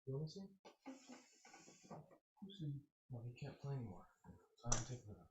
You want to sing? Who sing? No, he can't play anymore. So I'm taking it up.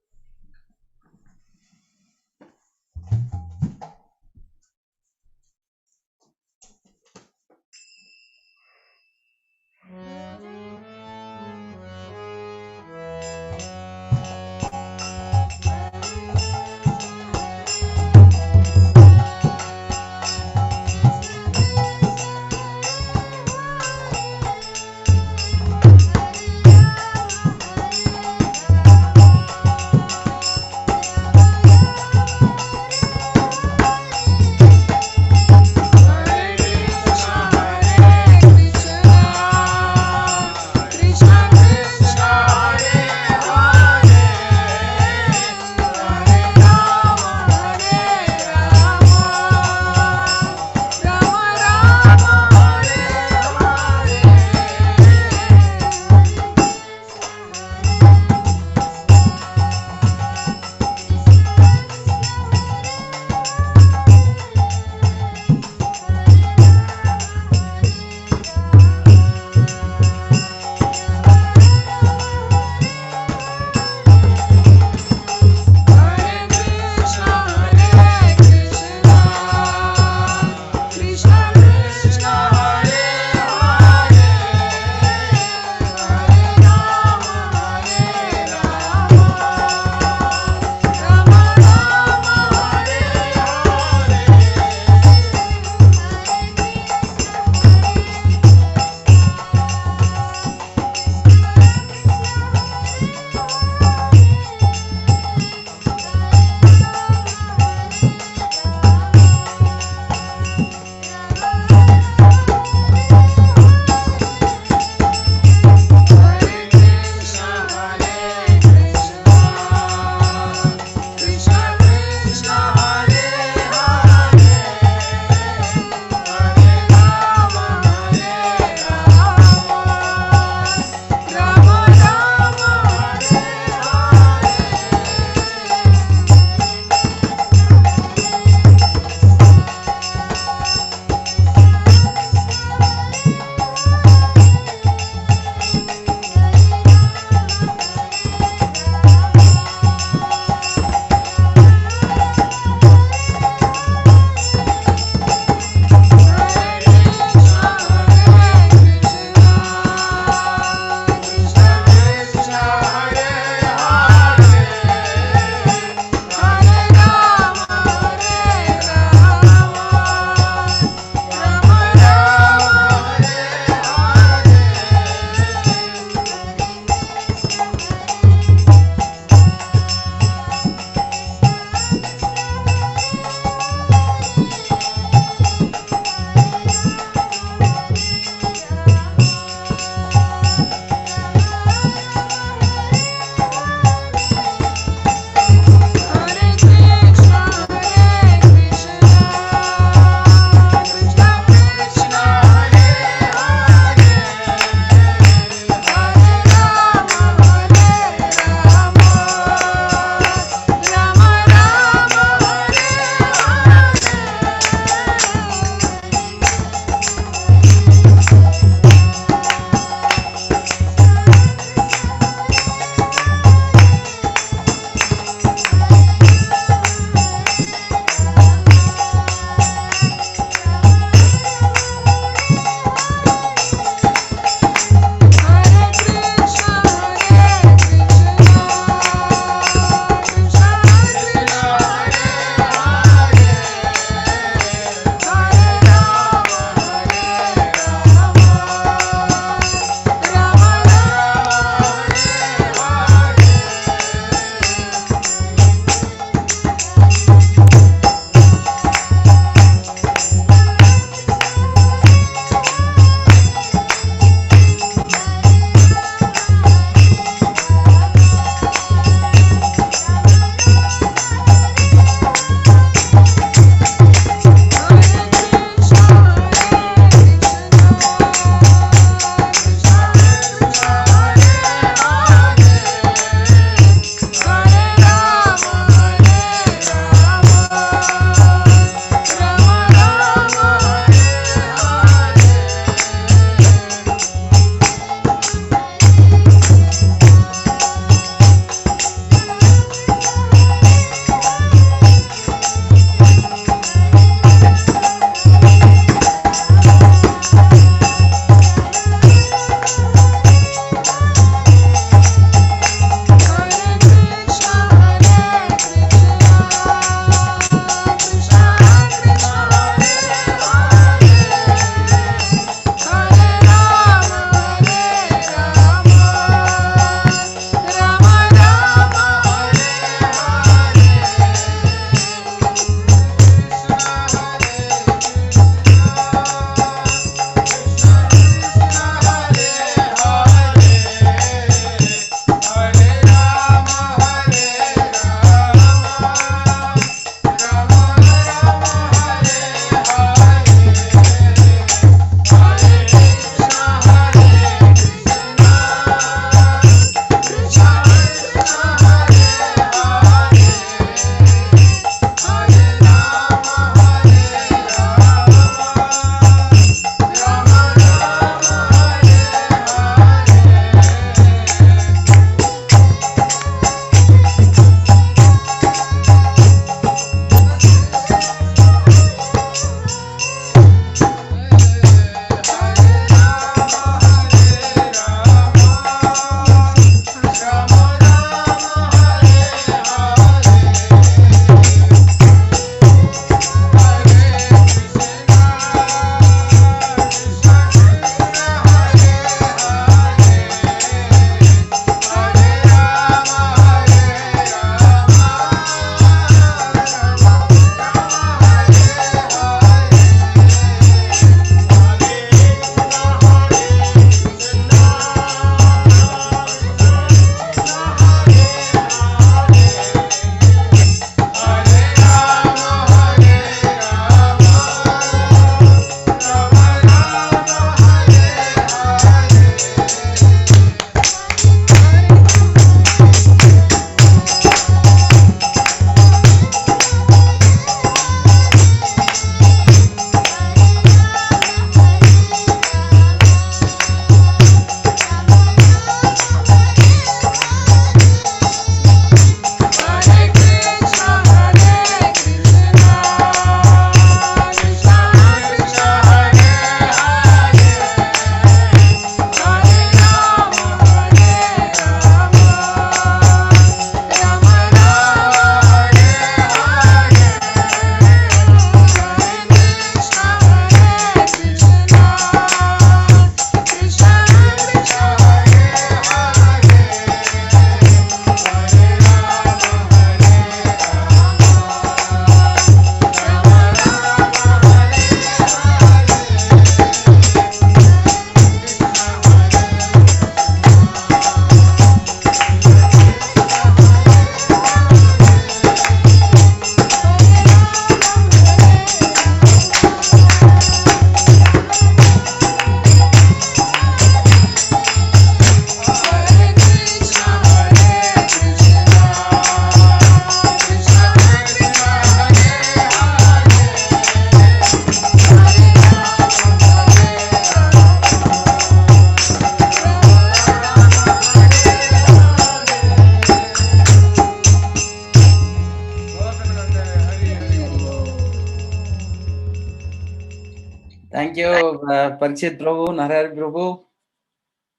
Thank you, Parikshit Prabhu, Narayana Prabhu.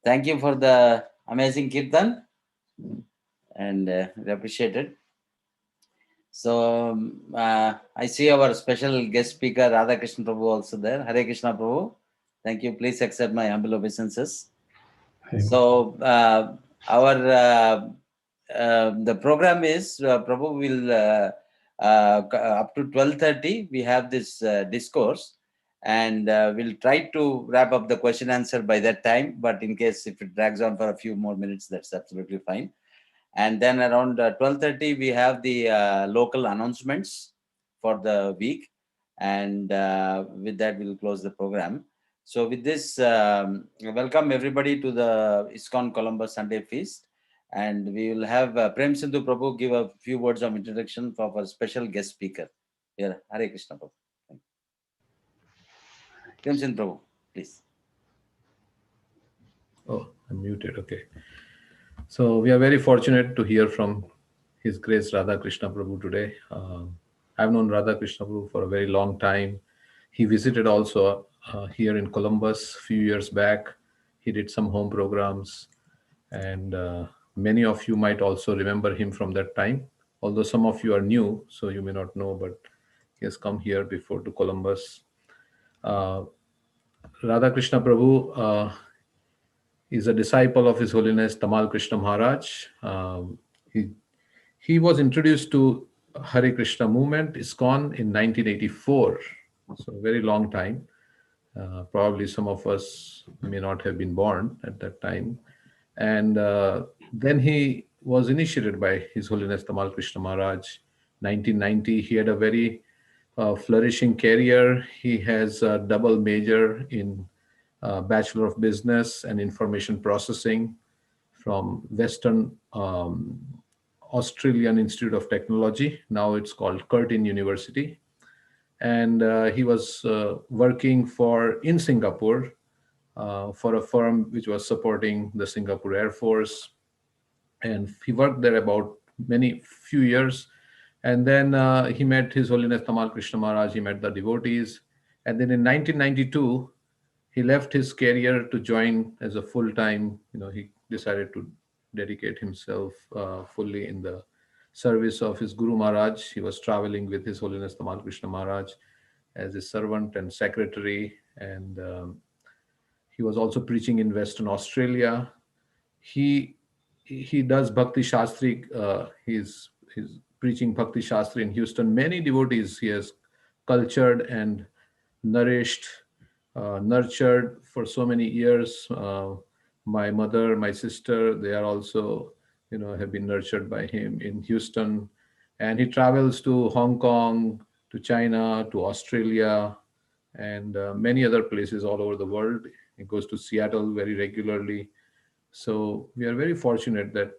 Thank you for the amazing Kirtan, and we appreciate it. So, I see our special guest speaker, Radha Krishna Prabhu, also there. Hare Krishna Prabhu. Thank you. Please accept my humble obeisances. So, the program is Prabhu will up to 12:30. We have this discourse, and we'll try to wrap up the question answer by that time. But in case if it drags on for a few more minutes, that's absolutely fine. And then around 12:30, we have the local announcements for the week, and with that, we'll close the program. So with this, welcome everybody to the ISKCON Columbus Sunday Feast. And we will have Prem Sindhu Prabhu give a few words of introduction for our special guest speaker. Here, Hare Krishna Prabhu. Prem Sindhu Prabhu, please. Oh, I'm muted. Okay. So we are very fortunate to hear from His Grace Radha Krishna Prabhu today. I've known Radha Krishna Prabhu for a very long time. He visited also here in Columbus a few years back. He did some home programs, and many of you might also remember him from that time. Although some of you are new, so you may not know, but he has come here before to Columbus. Radha Krishna Prabhu is a disciple of His Holiness Tamal Krishna Maharaj. He was introduced to Hare Krishna movement, ISKCON, in 1984, so a very long time. Probably some of us may not have been born at that time. And then he was initiated by His Holiness Tamal Krishna Maharaj. 1990, he had a very flourishing career. He has a double major in Bachelor of Business and Information Processing from Western Australian Institute of Technology. Now it's called Curtin University. And he was working in Singapore for a firm which was supporting the Singapore Air Force. And he worked there about few years. And then he met His Holiness Tamal Krishna Maharaj, he met the devotees. And then in 1992, he left his career to join as a full-time, he decided to dedicate himself fully in the service of his Guru Maharaj. He was traveling with His Holiness Tamal Krishna Maharaj as his servant and secretary. And he was also preaching in Western Australia. He does Bhakti Shastri. He's preaching Bhakti Shastri in Houston. Many devotees he has cultured and nourished, nurtured for so many years. My mother, my sister, they are also, have been nurtured by him in Houston. And he travels to Hong Kong, to China, to Australia, and many other places all over the world. He goes to Seattle very regularly. So we are very fortunate that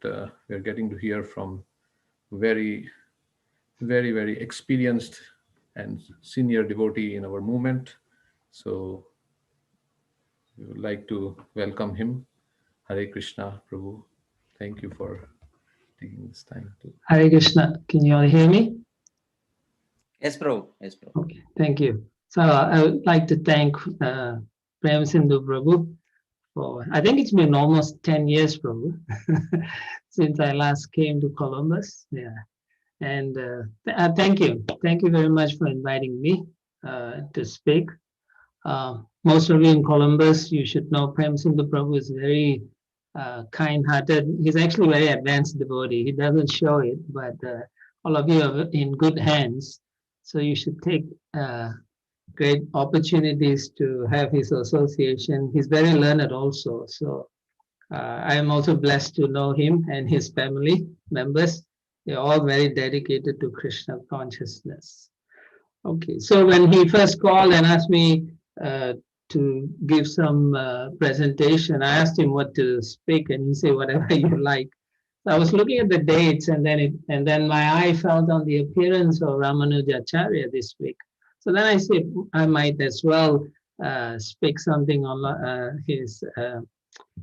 we are getting to hear from very, very, very experienced and senior devotee in our movement. So we would like to welcome him. Hare Krishna Prabhu. Thank you for taking this time to. Hare Krishna. Can you all hear me? Yes, Prabhu. Yes, Prabhu. Okay, thank you. So I would like to thank Prem Sindhu Prabhu for, I think it's been almost 10 years, Prabhu, since I last came to Columbus. Yeah. And thank you. Thank you very much for inviting me to speak. Most of you in Columbus, you should know Prem Sindhu Prabhu is very kind-hearted. He's actually very advanced devotee. He doesn't show it, but all of you are in good hands. So you should take great opportunities to have his association. He's very learned also. So I am also blessed to know him and his family members. They're all very dedicated to Krishna consciousness. Okay, so when he first called and asked me to give some presentation, I asked him what to speak, and he said, whatever you like. So I was looking at the dates, and then my eye fell on the appearance of Ramanujacharya this week. So then I said I might as well speak something on his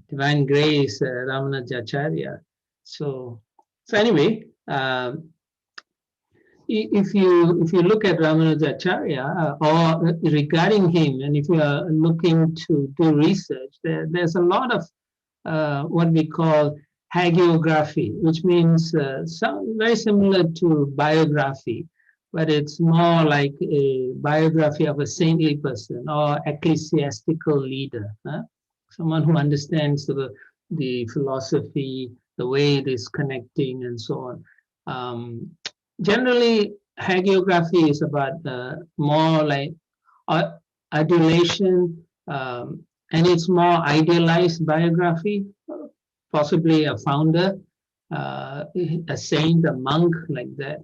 Divine Grace, Ramanujacharya. So anyway, if you look at Ramanujacharya or regarding him, and if you are looking to do research, there's a lot of what we call hagiography, which means very similar to biography, but it's more like a biography of a saintly person or ecclesiastical leader, someone who understands the philosophy, the way it is connecting, and so on. Generally, hagiography is about more like adulation, and it's more idealized biography, possibly a founder, a saint, a monk, like that.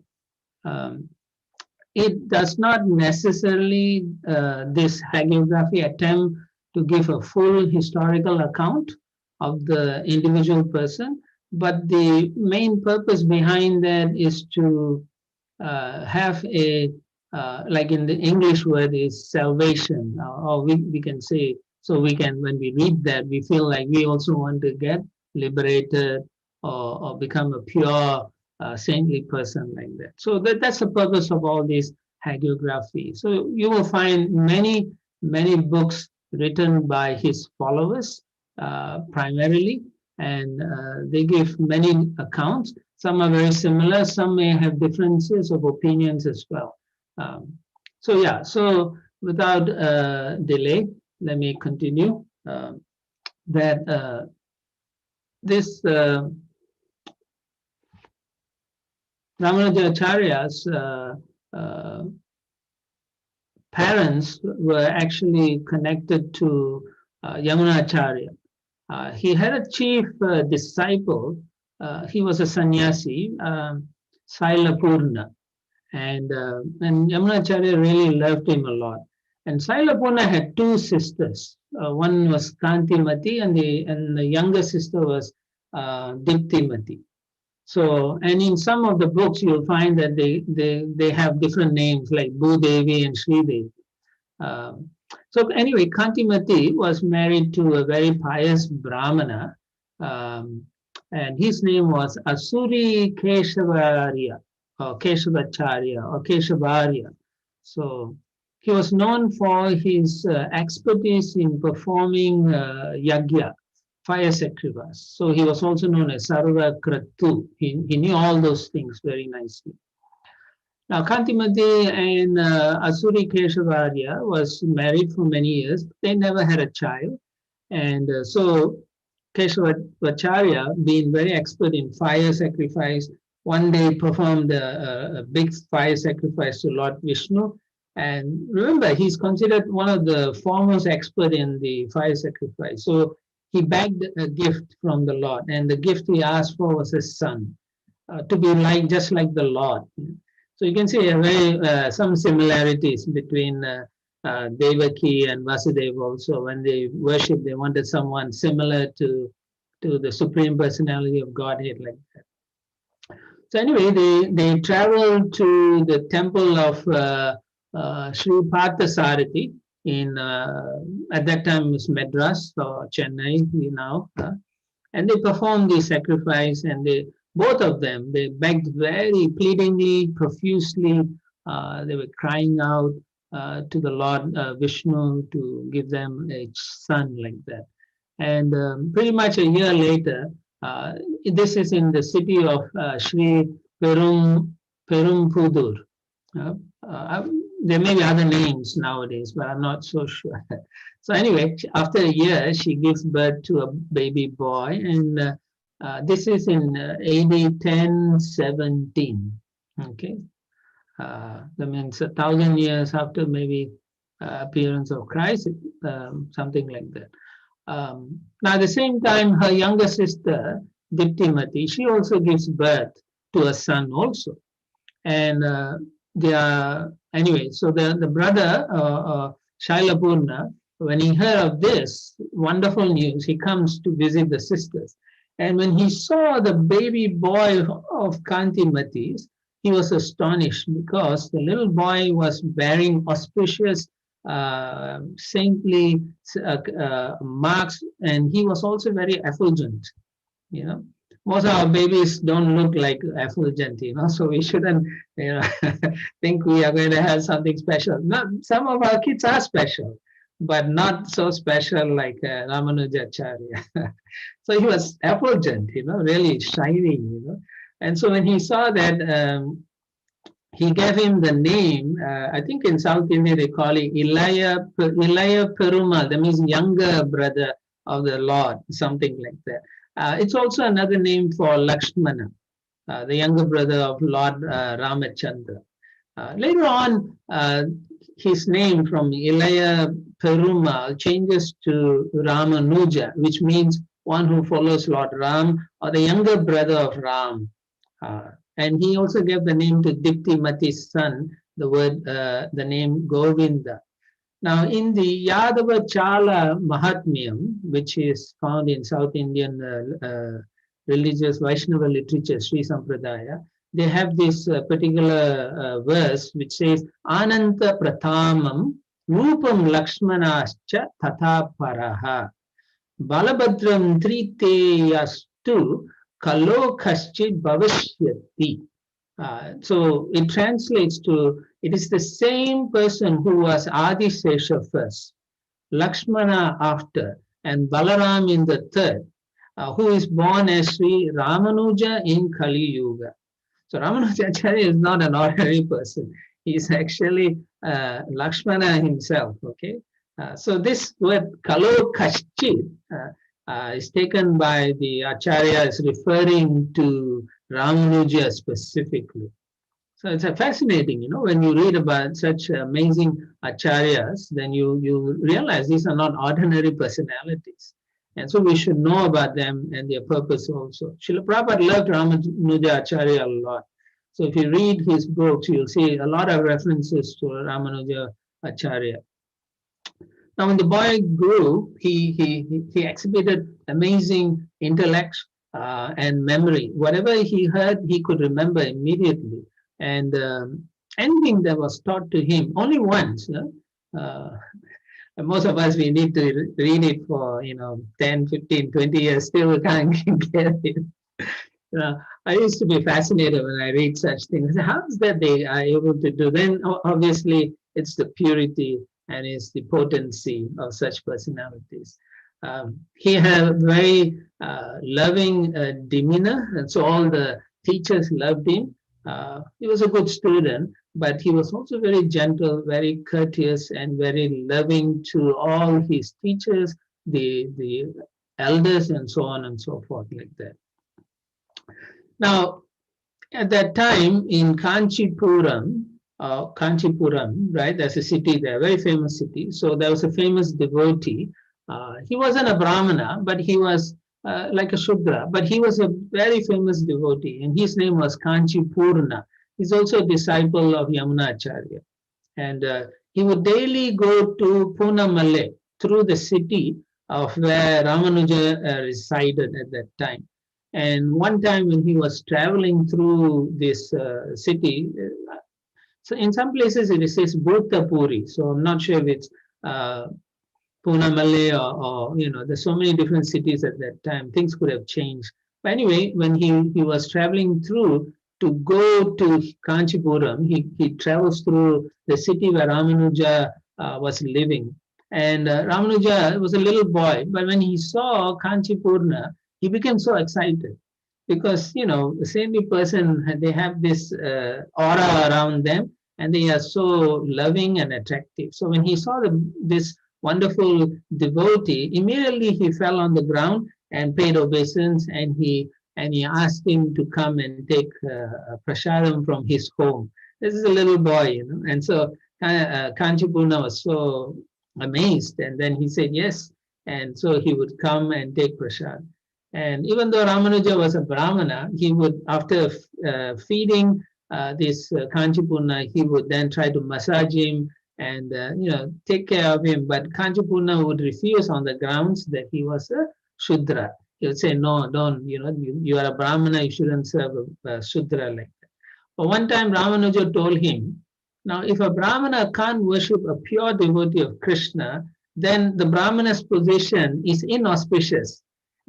It does not necessarily, this hagiography attempt to give a full historical account of the individual person, but the main purpose behind that is to have a, like in the English word is salvation, or we can say, so we can, when we read that, we feel like we also want to get liberated or become a pure saintly person, like that. So that's the purpose of all these hagiography. So you will find many books written by his followers primarily, and they give many accounts. Some are very similar, some may have differences of opinions as well. So yeah, so without delay, let me continue. This Ramanujacharya's parents were actually connected to Yamunacharya. He had a chief disciple. He was a sannyasi, Sailapurna, and Yamunacharya really loved him a lot. And Sailapurna had two sisters. One was Kantimati, and the younger sister was Diptimati. So, and in some of the books, you'll find that they have different names like Bhudevi and Sridevi. So anyway, Kantimati was married to a very pious Brahmana, and his name was Asuri Keshavarya, or Keshavacharya, or Keshavarya. So he was known for his expertise in performing yagya, fire sacrifice. So he was also known as Sarva Kratu. He knew all those things very nicely. Now, Kantimati and Asuri Keshavarya was married for many years. They never had a child. And so Keshavacharya, being very expert in fire sacrifice, one day performed a big fire sacrifice to Lord Vishnu. And remember, he's considered one of the foremost expert in the fire sacrifice. So he begged a gift from the Lord, and the gift he asked for was his son, to be just like the Lord. So you can see some similarities between Devaki and Vasudeva also. When they worship, they wanted someone similar to the Supreme Personality of Godhead, like that. So anyway, they traveled to the temple of Sripad Sarati in, at that time it was Madras or Chennai, and they performed the sacrifice, and both of them, they begged very pleadingly, profusely. They were crying out to the Lord Vishnu to give them a son, like that. And pretty much a year later, this is in the city of Sri Perumpudur. There may be other names nowadays, but I'm not so sure. So anyway, after a year, she gives birth to a baby boy, and this is in AD 1017. Okay, that means 1,000 years after maybe appearance of Christ, something like that. Now, at the same time, her younger sister Diptimati, she also gives birth to a son also, and anyway. So the brother Shailapurna, when he heard of this wonderful news, he comes to visit the sisters. And when he saw the baby boy of Kantimati's, he was astonished because the little boy was bearing auspicious, saintly marks, and he was also very effulgent, most of our babies don't look like effulgent, so we shouldn't, think we are going to have something special. Not, some of our kids are special, but not so special like Ramanujacharya. So he was effulgent, really shining, And so when he saw that, he gave him the name, I think in South India they call it Ilaya Perumal, that means younger brother of the Lord, something like that. It's also another name for Lakshmana, the younger brother of Lord Ramachandra. Later on, his name from Ilaya Perumal changes to Ramanuja, which means one who follows Lord Ram, or the younger brother of Ram. And he also gave the name to Diptimati's son, the name Govinda. Now, in the Yadava Chala Mahatmyam, which is found in South Indian religious Vaishnava literature, Sri Sampradaya, they have this particular verse which says, Ananta Prathamam Rupam Lakshmanascha Tatha Paraha Balabhadram Triteyastu Kalo Kaschit Bhavishyati. So it translates to, it is the same person who was Adisesha first, Lakshmana after, and Balaram in the third, who is born as Sri Ramanuja in Kali Yuga. So Ramanujacharya is not an ordinary person. He is actually Lakshmana himself, okay? So this word Kalo Kaschit is taken by the Acharya as referring to Ramanuja specifically. So it's fascinating, when you read about such amazing Acharyas, then you realize these are not ordinary personalities. And so we should know about them and their purpose also. Srila Prabhupada loved Ramanujacharya a lot. So if you read his books, you'll see a lot of references to Ramanujacharya. Now, when the boy grew, he exhibited amazing intellect and memory. Whatever he heard, he could remember immediately. And anything that was taught to him, only once. Most of us, we need to read it for 10, 15, 20 years, still we can't get it. I used to be fascinated when I read such things. How is that they are able to do? Then obviously it's the purity and it's the potency of such personalities. He had very loving demeanor, and so all the teachers loved him. He was a good student, but he was also very gentle, very courteous, and very loving to all his teachers, the elders, and so on and so forth, like that. Now, at that time in Kanchipuram, right? There's a city there, very famous city. So there was a famous devotee. He wasn't a Brahmana, but he was like a Shudra, but he was a very famous devotee, and his name was Kanchipurna. He's also a disciple of Yamunacharya. And he would daily go to Punamale, through the city of where Ramanuja resided at that time. And one time when he was traveling through this city, so in some places it says Bhutapuri, so I'm not sure if it's Punamale or there's so many different cities at that time. Things could have changed. But anyway, when he was traveling through to go to Kanchipuram, he travels through the city where Ramanuja was living. And Ramanuja was a little boy, but when he saw Kanchipurna, he became so excited because, the saintly person, they have this aura around them and they are so loving and attractive. So when he saw this wonderful devotee, immediately he fell on the ground and paid obeisance, and he asked him to come and take prasadam from his home. This is a little boy, and so Kanchipurna was so amazed, and then he said yes, and so he would come and take prasad. And even though Ramanuja was a Brahmana, he would, after feeding this Kanchipurna, he would then try to massage him and take care of him. But Kanchipurna would refuse on the grounds that he was a Shudra. He would say, no, don't, you are a Brahmana, you shouldn't serve a Shudra like that. But one time Ramanuja told him, now if a Brahmana can't worship a pure devotee of Krishna, then the Brahmana's position is inauspicious.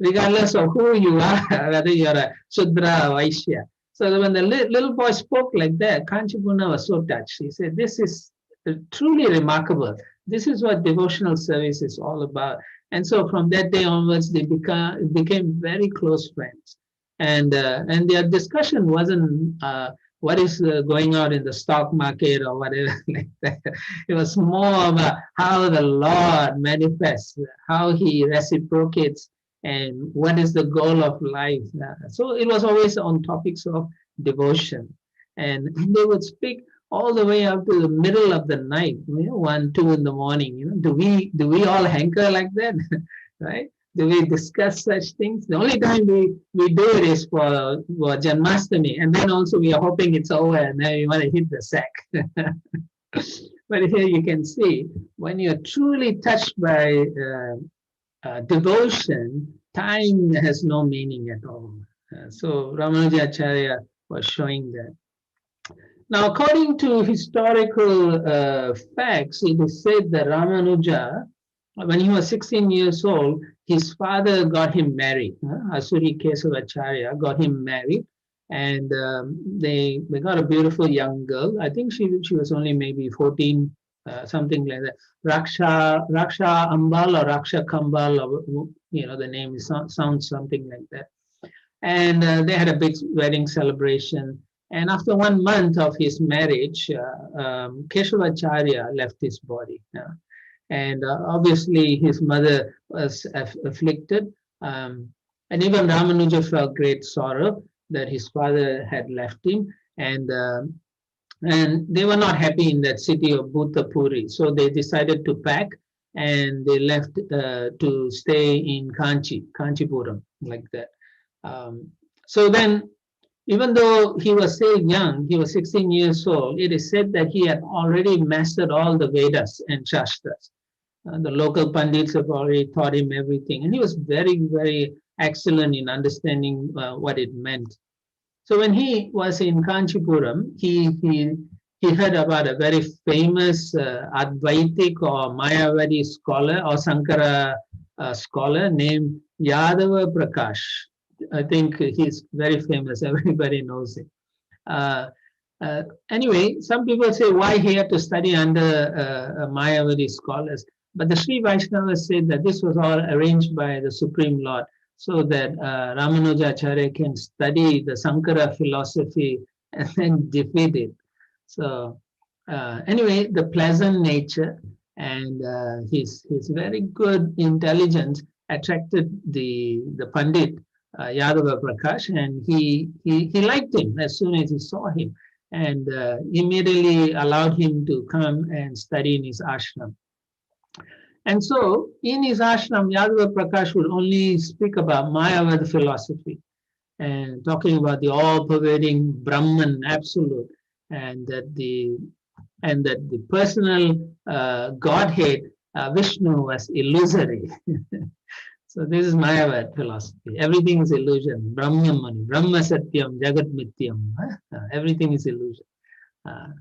regardless of who you are, whether you're a Shudra or Vaishya. So when the little boy spoke like that, Kanchipurna was so touched. He said, this is truly remarkable. This is what devotional service is all about. And so from that day onwards, they became very close friends. And their discussion wasn't what is going on in the stock market or whatever like that. It was more about how the Lord manifests, how he reciprocates, and what is the goal of life. So it was always on topics of devotion. And they would speak all the way up to the middle of the night, 1, 2 in the morning. Do we all hanker like that? Right? Do we discuss such things? The only time we do it is for Janmashtami, and then also we are hoping it's over and then we want to hit the sack. But here you can see, when you're truly touched by devotion, time has no meaning at all. So Ramanujacharya was showing that. Now, according to historical facts, it is said that Ramanuja, when he was 16 years old, his father got him married. Asuri Kesavacharya got him married, and they got a beautiful young girl. I think she was only maybe 14, something like that. Raksha Ambal or Raksha Kambal, or, the name sounds something like that. And they had a big wedding celebration. And after 1 month of his marriage, Keshavacharya left his body. And obviously his mother was afflicted. And even Ramanuja felt great sorrow that his father had left him. And they were not happy in that city of Bhuttapuri. So they decided to pack, and they left to stay in Kanchipuram, like that. So then, even though he was still young, he was 16 years old, it is said that he had already mastered all the Vedas and Shastras. The local Pandits have already taught him everything. And he was very, very excellent in understanding what it meant. So when he was in Kanchipuram, he heard about a very famous Advaitic or Mayavadi scholar or Sankara scholar named Yadava Prakash. I think he's very famous. Everybody knows him. Anyway, some people say why he had to study under Mayavadi scholars. But the Sri Vaishnavas said that this was all arranged by the Supreme Lord so that Ramanujacharya can study the Sankara philosophy and then defeat it. So anyway, the pleasant nature and his very good intelligence attracted the Pandit Yadava Prakash, and he liked him as soon as he saw him, and immediately allowed him to come and study in his ashram. And so in his ashram, Yadava Prakash would only speak about Mayavad philosophy and talking about the all-pervading Brahman absolute, and that the personal Godhead Vishnu was illusory. So this is Mayavad philosophy. Everything is illusion. Brahmamani, Brahma Satyam, Jagat Mityam. Everything is illusion.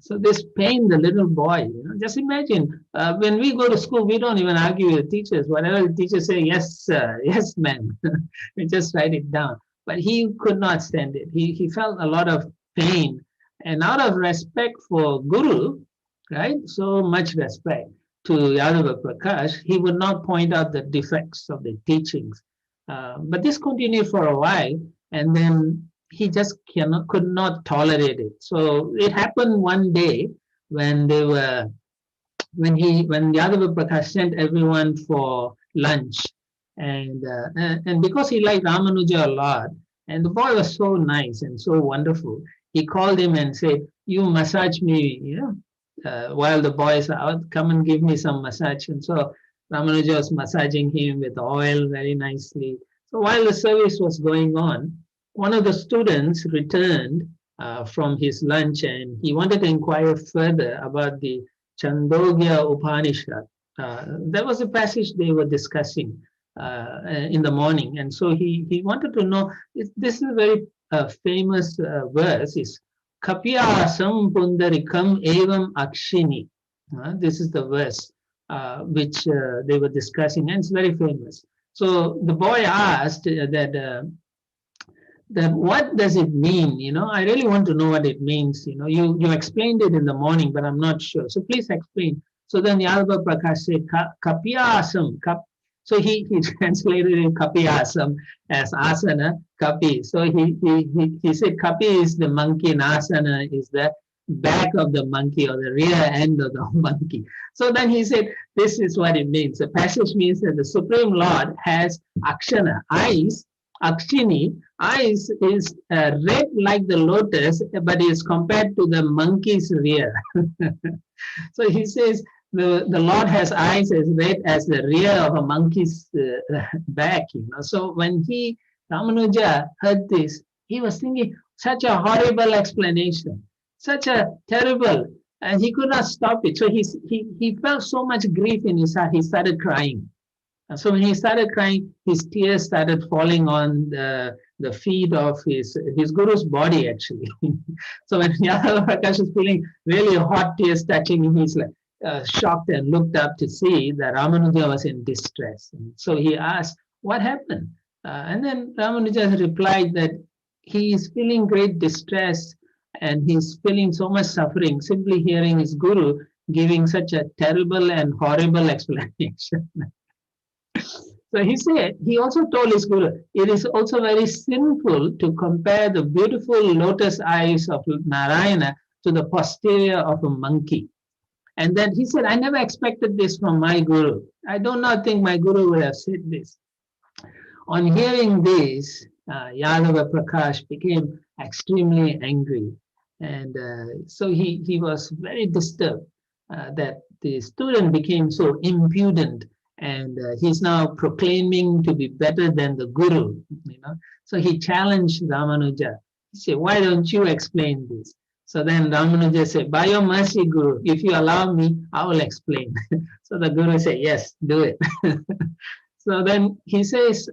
So this pained the little boy. Just imagine, when we go to school, we don't even argue with teachers. Whatever the teachers say, yes, yes, ma'am. We just write it down. But he could not stand it. He felt a lot of pain. And out of respect for Guru, right, so much respect to Yadava Prakash, he would not point out the defects of the teachings. But this continued for a while, and then he just could not tolerate it. So it happened one day when Yadava Prakash sent everyone for lunch, and because he liked Ramanuja a lot, and the boy was so nice and so wonderful, he called him and said, "You massage me, while the boys are out, come and give me some massage." And so Ramanuja was massaging him with oil very nicely. So while the service was going on, one of the students returned from his lunch, and he wanted to inquire further about the Chandogya Upanishad. That was a passage they were discussing in the morning. And so he wanted to know, this is a very famous verse, is Kapya Sampundarikam Evam Akshini. This is the verse which they were discussing, and it's very famous. So the boy asked that what does it mean? I really want to know what it means. You explained it in the morning, but I'm not sure. So please explain. So then Yadava Prakash said, Kapyasam. So he translated in Kapyasam as asana, kapi. So he said kapi is the monkey and asana is the back of the monkey or the rear end of the monkey. So then he said, this is what it means. The passage means that the Supreme Lord has akshana, eyes, akshini, eyes is red like the lotus, but is compared to the monkey's rear. So he says the Lord has eyes as red as the rear of a monkey's back. So when Ramanuja heard this, he was thinking such a horrible explanation, such a terrible, and he could not stop it. So he felt so much grief in his heart. He started crying. So when he started crying, his tears started falling on the feet of his guru's body, actually. So when Yadava Prakash was feeling really hot tears touching him, he's like shocked and looked up to see that Ramanuja was in distress. And so he asked, what happened? And then Ramanuja replied that he is feeling great distress and he's feeling so much suffering simply hearing his guru giving such a terrible and horrible explanation. So he also told his guru, it is also very sinful to compare the beautiful lotus eyes of Narayana to the posterior of a monkey. And then he said, I never expected this from my guru. I do not think my guru would have said this. On hearing this, Yadava Prakash became extremely angry. And so he was very disturbed that the student became so impudent. And he's now proclaiming to be better than the guru, So he challenged Ramanuja. He said, why don't you explain this? So then Ramanuja said, by your mercy, Guru, if you allow me, I will explain. So the guru said, yes, do it. So then he says,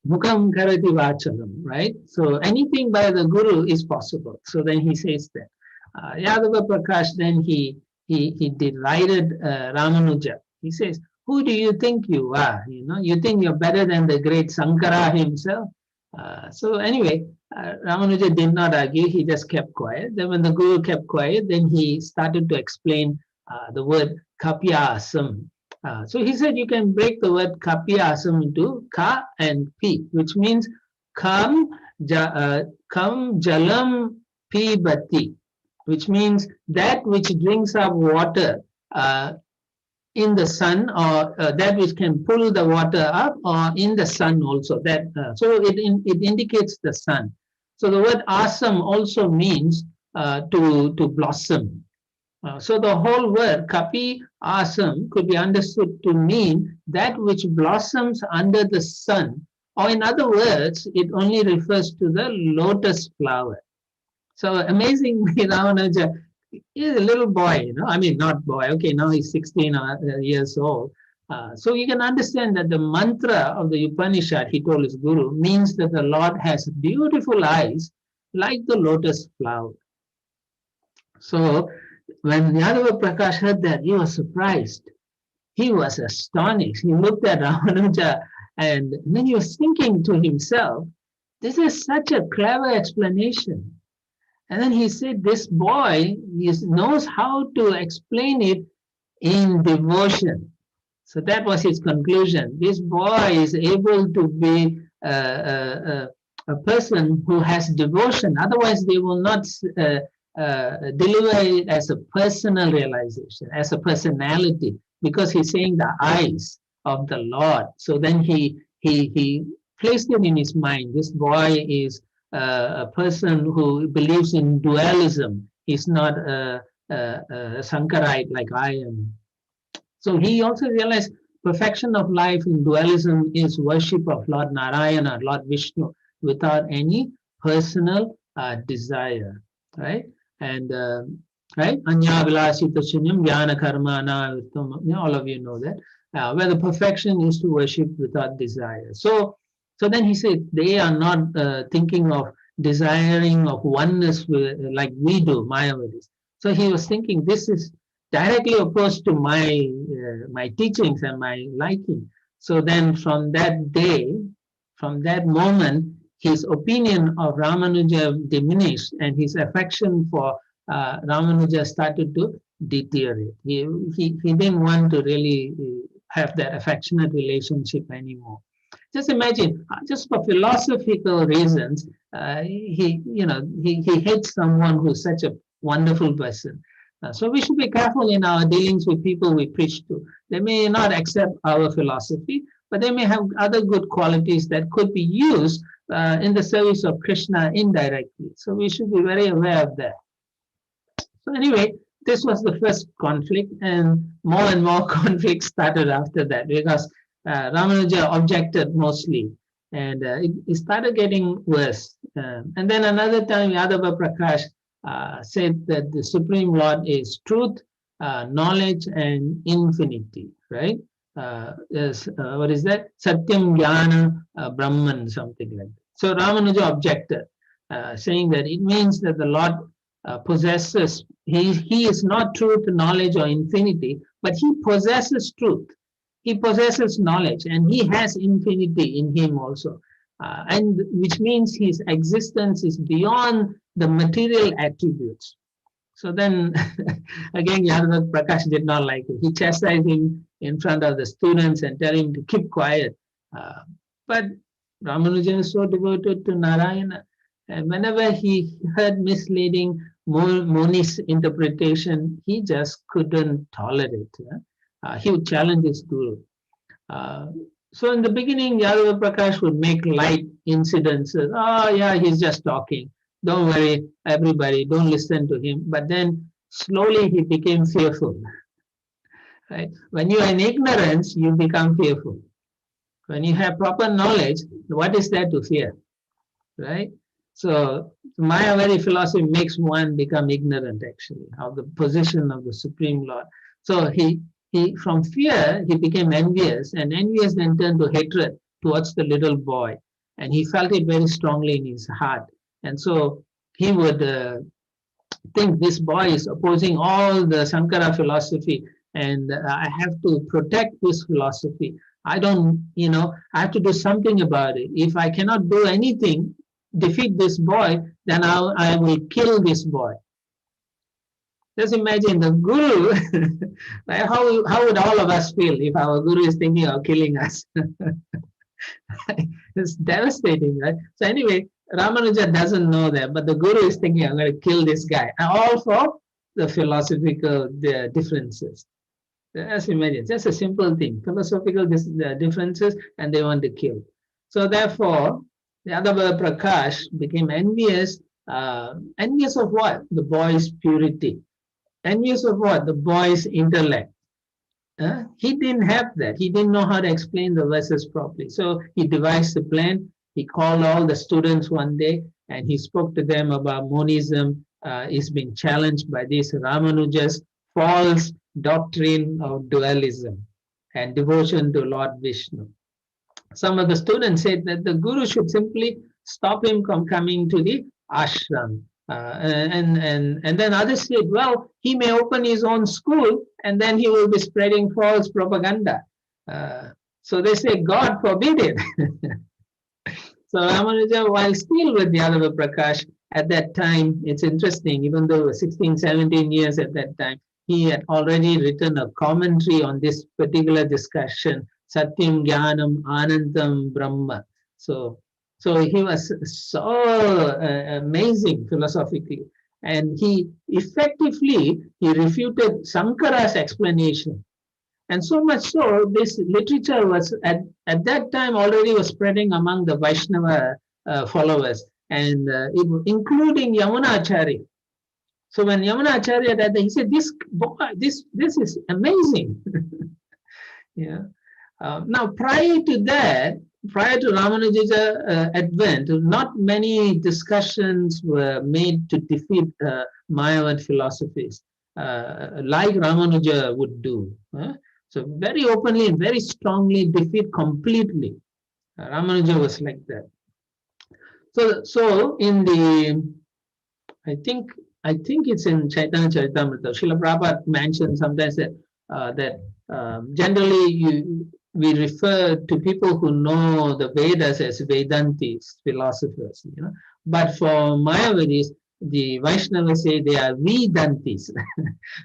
Mukam karati vachalam, right? So anything by the guru is possible. So then he says that. Yadava Prakash, then he derided Ramanuja. He says, who do you think you are? You think you're better than the great Sankara himself? So anyway, Ramanuja did not argue. He just kept quiet. Then when the guru kept quiet, then he started to explain the word kapyasam. So he said you can break the word kapyasam into ka and pi, which means kam jalam pibati, which means that which drinks up water in the sun, or that which can pull the water up, or in the sun also. So it indicates the sun. So the word asam also means to blossom. So the whole word kapi asam could be understood to mean that which blossoms under the sun, or in other words, it only refers to the lotus flower. So amazingly, Ramanuja is a little boy, I mean, not boy. Okay, now he's 16 years old. So you can understand that the mantra of the Upanishad, he told his guru, means that the Lord has beautiful eyes like the lotus flower. So when Yadava Prakash heard that, he was surprised. He was astonished. He looked at Ramanuja and then he was thinking to himself, this is such a clever explanation. And then he said, this boy knows how to explain it in devotion. So that was his conclusion. This boy is able to be a person who has devotion. Otherwise, they will not deliver it as a personal realization, as a personality, because he's saying the eyes of the Lord. So then he placed it in his mind. This boy is a person who believes in dualism. He's not a Sankarite like I am. So he also realized perfection of life in dualism is worship of Lord Narayana, Lord Vishnu, without any personal desire, right? And right, Anya Vilasita Sunyam Jnana Karmana, all of you know that, where the perfection is to worship without desire. So then he said they are not thinking of desiring of oneness like we do, Mayavadis. So he was thinking this is directly opposed to my my teachings and my liking. So then from that day, from that moment, his opinion of Ramanuja diminished and his affection for Ramanuja started to deteriorate. He didn't want to really have that affectionate relationship anymore. Just imagine, just for philosophical reasons, he hates someone who's such a wonderful person. So we should be careful in our dealings with people we preach to. They may not accept our philosophy, but they may have other good qualities that could be used in the service of Krishna indirectly. So we should be very aware of that. So anyway, this was the first conflict, and more conflicts started after that because Ramanuja objected mostly, and it started getting worse. And then another time, Yadava Prakash said that the Supreme Lord is truth, knowledge, and infinity, right? What is that? Satyam Jnana Brahman, something like that. So Ramanuja objected, saying that it means that the Lord possesses, he is not truth, knowledge, or infinity, but he possesses truth. He possesses knowledge, and he has infinity in him also. And which means his existence is beyond the material attributes. So then, again, Yadav Prakash did not like it. He chastised him in front of the students and tell him to keep quiet. But Ramanujan is so devoted to Narayana, and whenever he heard misleading Muni's interpretation, he just couldn't tolerate. He would challenge his guru. So in the beginning, Yadava Prakash would make light incidences. Oh yeah, he's just talking. Don't worry, everybody, don't listen to him. But then slowly he became fearful. Right? When you are in ignorance, you become fearful. When you have proper knowledge, what is there to fear? Right? So Mayavadi philosophy makes one become ignorant actually of the position of the Supreme Lord. So he from fear, he became envious, and envious then turned to hatred towards the little boy. And he felt it very strongly in his heart. And so he would think this boy is opposing all the Sankara philosophy, and I have to protect this philosophy. I don't, I have to do something about it. If I cannot do anything, defeat this boy, then I will kill this boy. Just imagine the guru, right? How would all of us feel if our guru is thinking of killing us? It's devastating, right? So anyway, Ramanuja doesn't know that, but the guru is thinking, I'm going to kill this guy. And all for the philosophical differences. Just imagine, just a simple thing, philosophical differences, and they want to kill. So therefore, the Yadava Prakash became envious. Envious of what? The boy's purity. Envious of what? The boy's intellect. He didn't have that. He didn't know how to explain the verses properly. So he devised a plan. He called all the students one day and he spoke to them about monism is being challenged by this Ramanuja's false doctrine of dualism and devotion to Lord Vishnu. Some of the students said that the guru should simply stop him from coming to the ashram. And then others said, well, he may open his own school and then he will be spreading false propaganda. So they say, God forbid it. So Ramanuja, while still with Yadava Prakash, at that time, it's interesting, even though 16, 17 years at that time, he had already written a commentary on this particular discussion, Satyam Jnanam Anandam Brahma. So he was so amazing philosophically, and he effectively refuted Sankara's explanation, and so much so this literature was at that time already was spreading among the Vaishnava followers, and including Ramanujacharya. So when Ramanujacharya did that, he said, "This is amazing." Yeah. Now prior to that. Prior to Ramanuja's advent, not many discussions were made to defeat Mayavad philosophies, like Ramanuja would do. So very openly and very strongly defeat completely. Ramanuja was like that. So in the, I think it's in Chaitanya Charitamrita, Srila Prabhupada mentioned sometimes that generally we refer to people who know the Vedas as Vedantis, philosophers, But for Mayavadis, the Vaishnavas say they are Vedantis.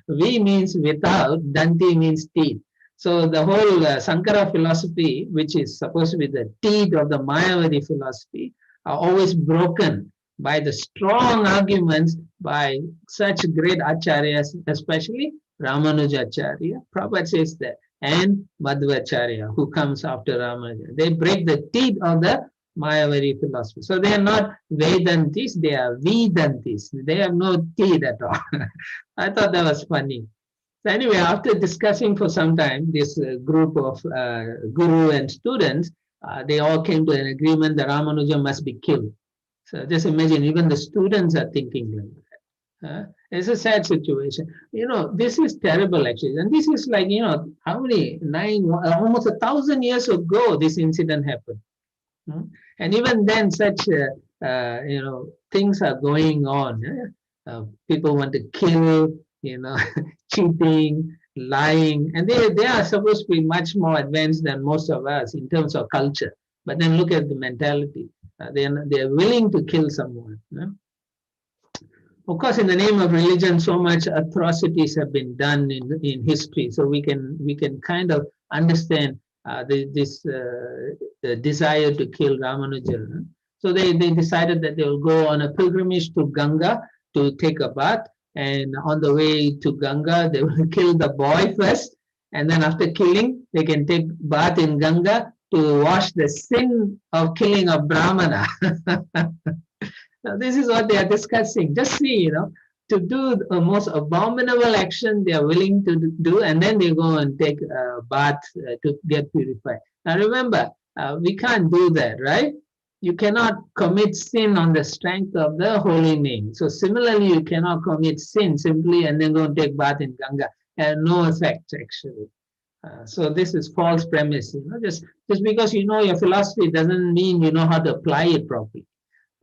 V means without, Danti means teeth. So the whole Sankara philosophy, which is supposed to be the teeth of the Mayavadi philosophy, are always broken by the strong arguments by such great acharyas, especially Ramanujacharya. Prabhupada says that, and Madhvacharya, who comes after Ramanuja. They break the teeth of the Mayavadi philosophy. So they are not Vedantis, they are Vedantis. They have no teeth at all. I thought that was funny. So anyway, after discussing for some time, this group of guru and students, they all came to an agreement that Ramanuja must be killed. So just imagine, even the students are thinking like that. It's a sad situation. This is terrible actually. And this is like, how many, almost 1,000 years ago, this incident happened. And even then, such, things are going on. People want to kill, cheating, lying, and they are supposed to be much more advanced than most of us in terms of culture. But then look at the mentality. They are willing to kill someone. Of course, in the name of religion, so much atrocities have been done in history. So we can kind of understand this desire to kill Ramanuja. So they decided that they will go on a pilgrimage to Ganga to take a bath. And on the way to Ganga, they will kill the boy first. And then after killing, they can take bath in Ganga to wash the sin of killing a Brahmana. Now, this is what they are discussing. Just see, to do the most abominable action they are willing to do, and then they go and take a bath to get purified. Now remember, we can't do that, right? You cannot commit sin on the strength of the holy name. So similarly, you cannot commit sin simply and then go and take bath in Ganga. And no effect, actually. So this is false premise. Just because you know your philosophy doesn't mean you know how to apply it properly.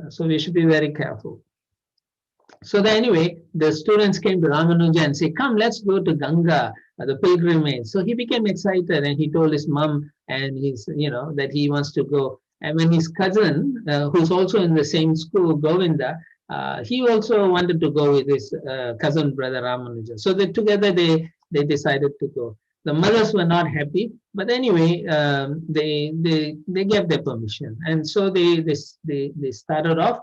So we should be very careful. So anyway, the students came to Ramanuja and said, come, let's go to Ganga, the pilgrimage. So he became excited and he told his mom and his, that he wants to go. And when his cousin, who's also in the same school, Govinda, he also wanted to go with his cousin brother Ramanuja. So together they decided to go. The mothers were not happy, but anyway, they gave their permission, and so they started off.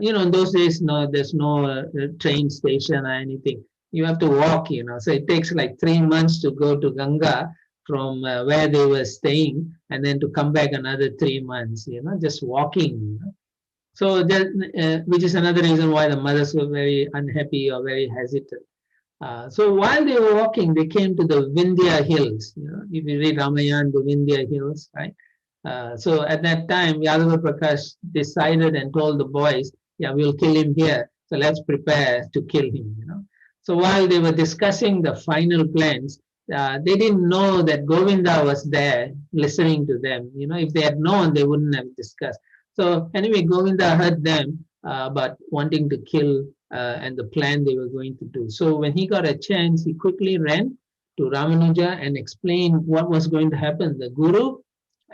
In those days, there's no train station or anything. You have to walk. So it takes like 3 months to go to Ganga from where they were staying, and then to come back another 3 months. Just walking. So that, which is another reason why the mothers were very unhappy or very hesitant. So while they were walking, they came to the Vindhya Hills. If you read Ramayana, the Vindhya Hills, right? So at that time, Yadava Prakash decided and told the boys, yeah, we'll kill him here. So let's prepare to kill him, So while they were discussing the final plans, they didn't know that Govinda was there listening to them. If they had known, they wouldn't have discussed. So anyway, Govinda heard them about wanting to kill and the plan they were going to do. So when he got a chance, he quickly ran to Ramanuja and explained what was going to happen. The guru,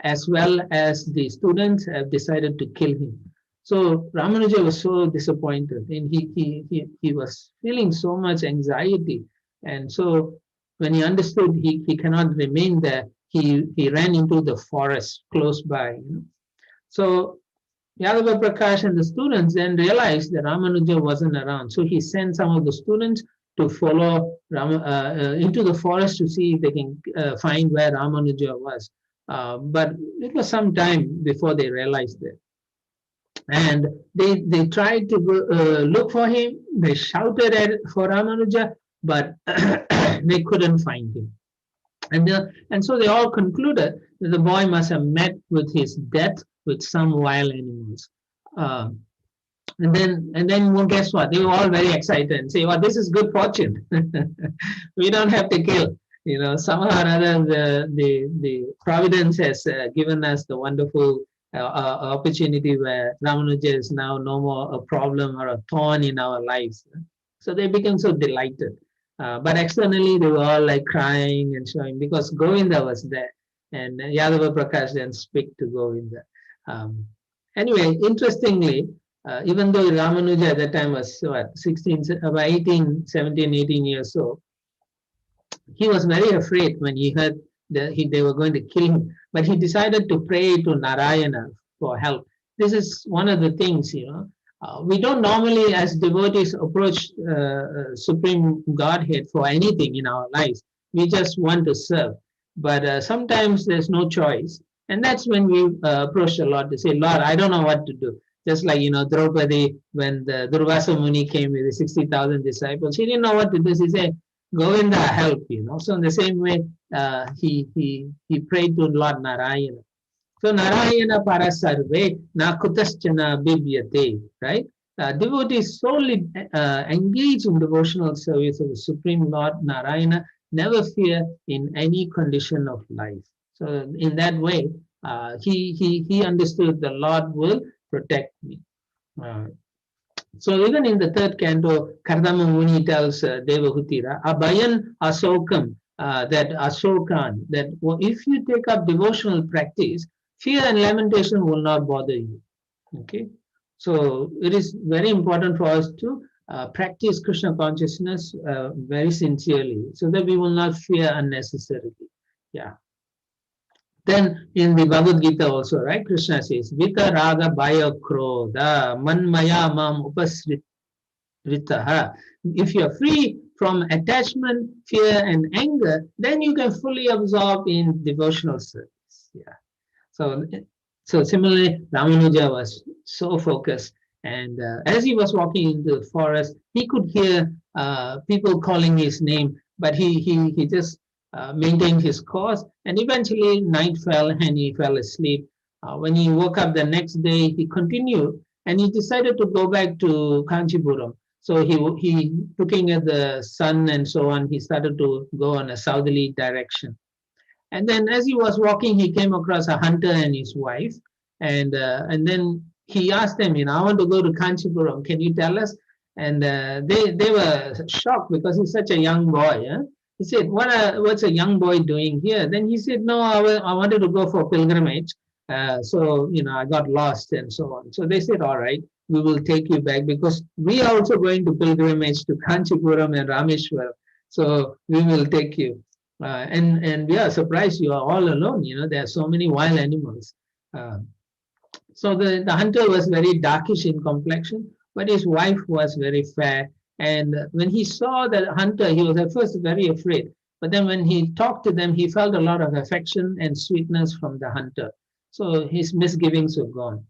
as well as the students, have decided to kill him. So Ramanuja was so disappointed, and he was feeling so much anxiety. And so when he understood he cannot remain there, he ran into the forest close by. So Yadava Prakash and the students then realized that Ramanuja wasn't around. So he sent some of the students to follow into the forest to see if they can find where Ramanuja was. But it was some time before they realized it. And they tried to look for him. They shouted for Ramanuja, but they couldn't find him. And so they all concluded that the boy must have met with his death with some wild animals. And then well, guess what? They were all very excited and say, well, this is good fortune. We don't have to kill. Somehow or other, the providence has given us the wonderful opportunity where Ramanuja is now no more a problem or a thorn in our lives. So they became so delighted. But externally, they were all like crying and showing because Govinda was there. and Yadava Prakash then speak to Govinda. Anyway, interestingly, even though Ramanuja at that time was what, 16, about 18, 17, 18 years old, he was very afraid when he heard that they were going to kill him. But he decided to pray to Narayana for help. This is one of the things, we don't normally, as devotees, approach Supreme Godhead for anything in our lives. We just want to serve. But sometimes there's no choice. And that's when we approach the Lord to say, Lord, I don't know what to do. Just like, Draupadi, when the Durvasa Muni came with the 60,000 disciples, he didn't know what to do. He said, Govinda, help, So in the same way, he prayed to Lord Narayana. So Narayana parasarve na kutaschana bibyate, right? Devotees solely engage in devotional service of the Supreme Lord Narayana, never fear in any condition of life. So in that way, he understood the Lord will protect me. So even in the third canto, Kardama Muni tells Devahutira, Abhayan Asokam, that Asokan, that if you take up devotional practice, fear and lamentation will not bother you. Okay, so it is very important for us to practice Krishna consciousness very sincerely, so that we will not fear unnecessarily. Yeah. Then in the Bhagavad Gita also, right, Krishna says, Vita Raga Bhaya Krodha Manmaya Mam Upasritaha. If you are free from attachment, fear, and anger, then you can fully absorb in devotional service. Yeah. So similarly, Ramanuja was so focused, and as he was walking into the forest, he could hear people calling his name, but he just maintained his course, and eventually night fell and he fell asleep. When he woke up the next day, he continued, and he decided to go back to Kanchipuram. So he looking at the sun and so on, he started to go on a southerly direction. And then as he was walking, he came across a hunter and his wife. And then he asked them, I want to go to Kanchipuram. Can you tell us? And they were shocked because he's such a young boy. He said, what's a young boy doing here? Then he said, no, I wanted to go for pilgrimage. So, I got lost and so on. So they said, all right, we will take you back because we are also going to pilgrimage to Kanchipuram and Rameshwaram. So we will take you. And we are surprised you are all alone. There are so many wild animals. So the hunter was very darkish in complexion, but his wife was very fair. And when he saw the hunter, he was at first very afraid. But then when he talked to them, he felt a lot of affection and sweetness from the hunter. So his misgivings were gone.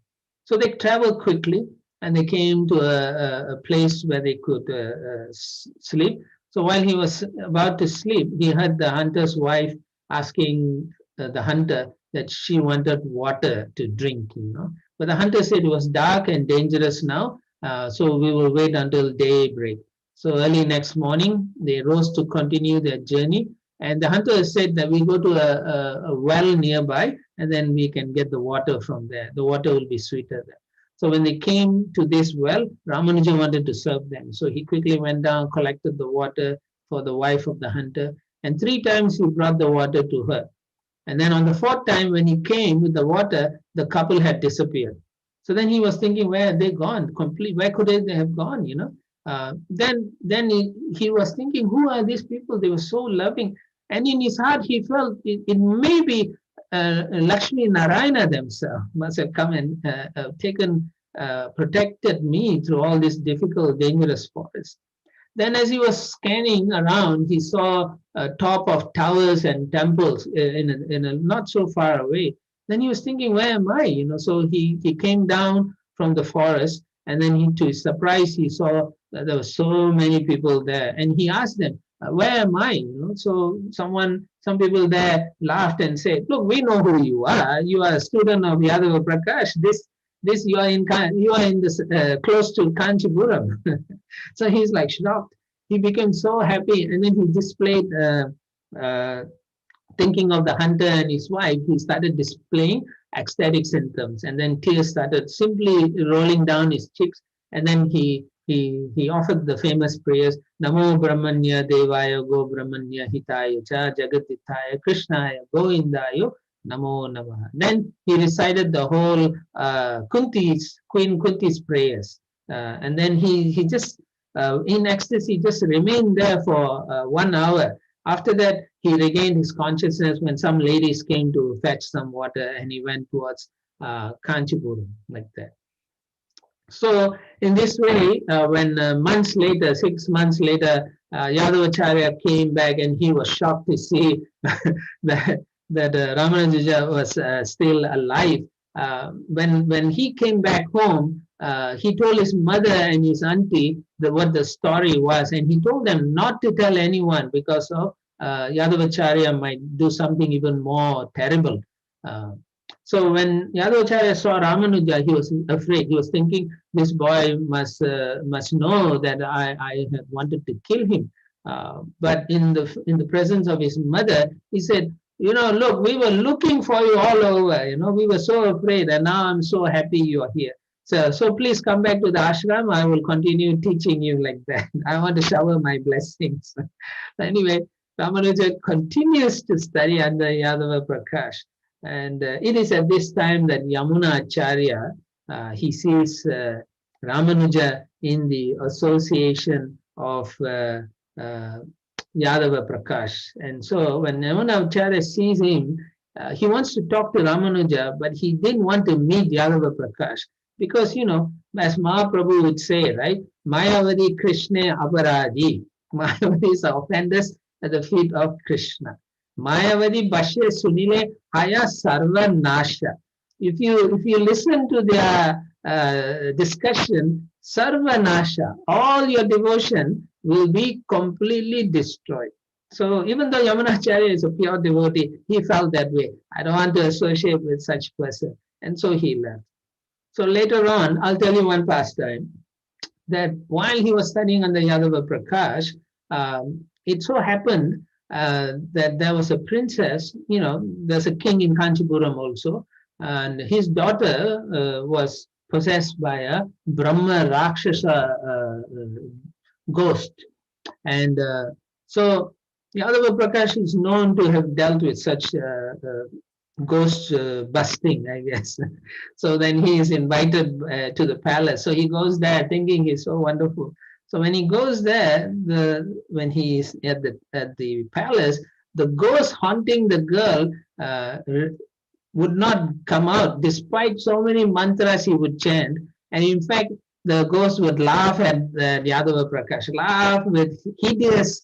So they traveled quickly and they came to a place where they could sleep. So while he was about to sleep, he heard the hunter's wife asking the hunter that she wanted water to drink, But the hunter said it was dark and dangerous now, so we will wait until daybreak. So early next morning, they rose to continue their journey. And the hunter said that we go to a well nearby, and then we can get the water from there. The water will be sweeter there. So when they came to this well, Ramanuja wanted to serve them. So he quickly went down, collected the water for the wife of the hunter. And 3 times he brought the water to her. And then on the 4th time, when he came with the water, the couple had disappeared. So then he was thinking, where had they gone? Where could they have gone, Then he was thinking, who are these people? They were so loving. And in his heart, he felt it may be Lakshmi Narayana themselves must have come and protected me through all this difficult, dangerous forest. Then as he was scanning around, he saw a top of towers and temples in a not so far away. Then he was thinking, where am I? So he came down from the forest, and then to his surprise, he saw that there were so many people there. And he asked them, where am I? So some people there laughed and said, look, we know who you are. You are a student of Yadava Prakash. This you are in this close to Kanchipuram. So he's like shocked. He became so happy, and then he displayed thinking of the hunter and his wife. He started displaying ecstatic symptoms, and then tears started simply rolling down his cheeks, and then he offered the famous prayers, Namo Brahmanya Devaya Go Brahmanya Hitaya Cha Jagatithaya Krishnaya Govindayo Namo Namaha. Then he recited the whole Queen Kunti's prayers. And then he just, in ecstasy, just remained there for 1 hour. After that, he regained his consciousness when some ladies came to fetch some water, and he went towards Kanchipuram, like that. So in this way, when months later, 6 months later, Yadavacharya came back, and he was shocked to see that Ramanujacharya was still alive. When he came back home, he told his mother and his auntie what the story was, and he told them not to tell anyone because of Yadavacharya might do something even more terrible. So when Yadavacharya saw Ramanuja, he was afraid. He was thinking, this boy must know that I had wanted to kill him. But in the presence of his mother, he said, look, we were looking for you all over. We were so afraid, and now I'm so happy you are here. So please come back to the ashram. I will continue teaching you like that. I want to shower my blessings. Anyway, Ramanuja continues to study under Yadava Prakash. And it is at this time that Yamuna Acharya, he sees Ramanuja in the association of Yadava Prakash. And so when Yamuna Acharya sees him, he wants to talk to Ramanuja, but he didn't want to meet Yadava Prakash. Because, as Mahaprabhu would say, right? Mayavadi Krishna Aparadi. Mayavadi is offenders at the feet of Krishna. Mayavadi Bashya Sunile Haya Sarva Nasha. If you listen to their discussion, Sarva Nasha, all your devotion will be completely destroyed. So even though Yamunacharya is a pure devotee, he felt that way. I don't want to associate with such person. And so he left. So later on, I'll tell you one pastime, that while he was studying under Yadava Prakash, it so happened that there was a princess, there's a king in Kanchipuram also, and his daughter was possessed by a Brahma Rakshasa ghost. And so Yadava Prakash is known to have dealt with such ghost busting, I guess. So then he is invited to the palace. So he goes there thinking he's so wonderful. So when he goes there, when he is at the palace, the ghost haunting the girl would not come out, despite so many mantras he would chant. And in fact, the ghost would laugh at Yadava Prakash, laugh with hideous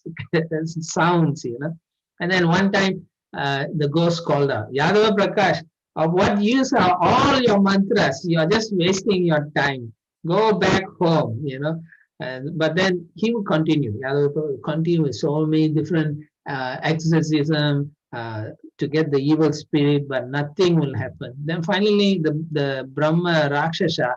sounds, And then one time, the ghost called out, Yadava Prakash, of what use are all your mantras? You are just wasting your time. Go back home, But then he will continue. Yadava will continue with so many different exorcism to get the evil spirit, but nothing will happen. Then finally, the Brahma Rakshasa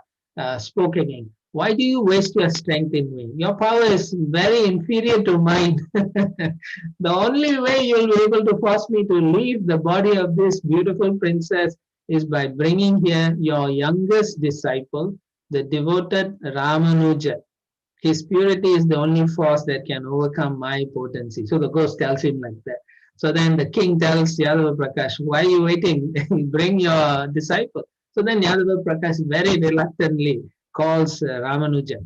spoke again. Why do you waste your strength in me? Your power is very inferior to mine. The only way you'll be able to force me to leave the body of this beautiful princess is by bringing here your youngest disciple, the devoted Ramanuja. His purity is the only force that can overcome my potency. So the ghost tells him like that. So then the king tells Yadava Prakash, why are you waiting? Bring your disciple. So then Yadava Prakash very reluctantly calls Ramanuja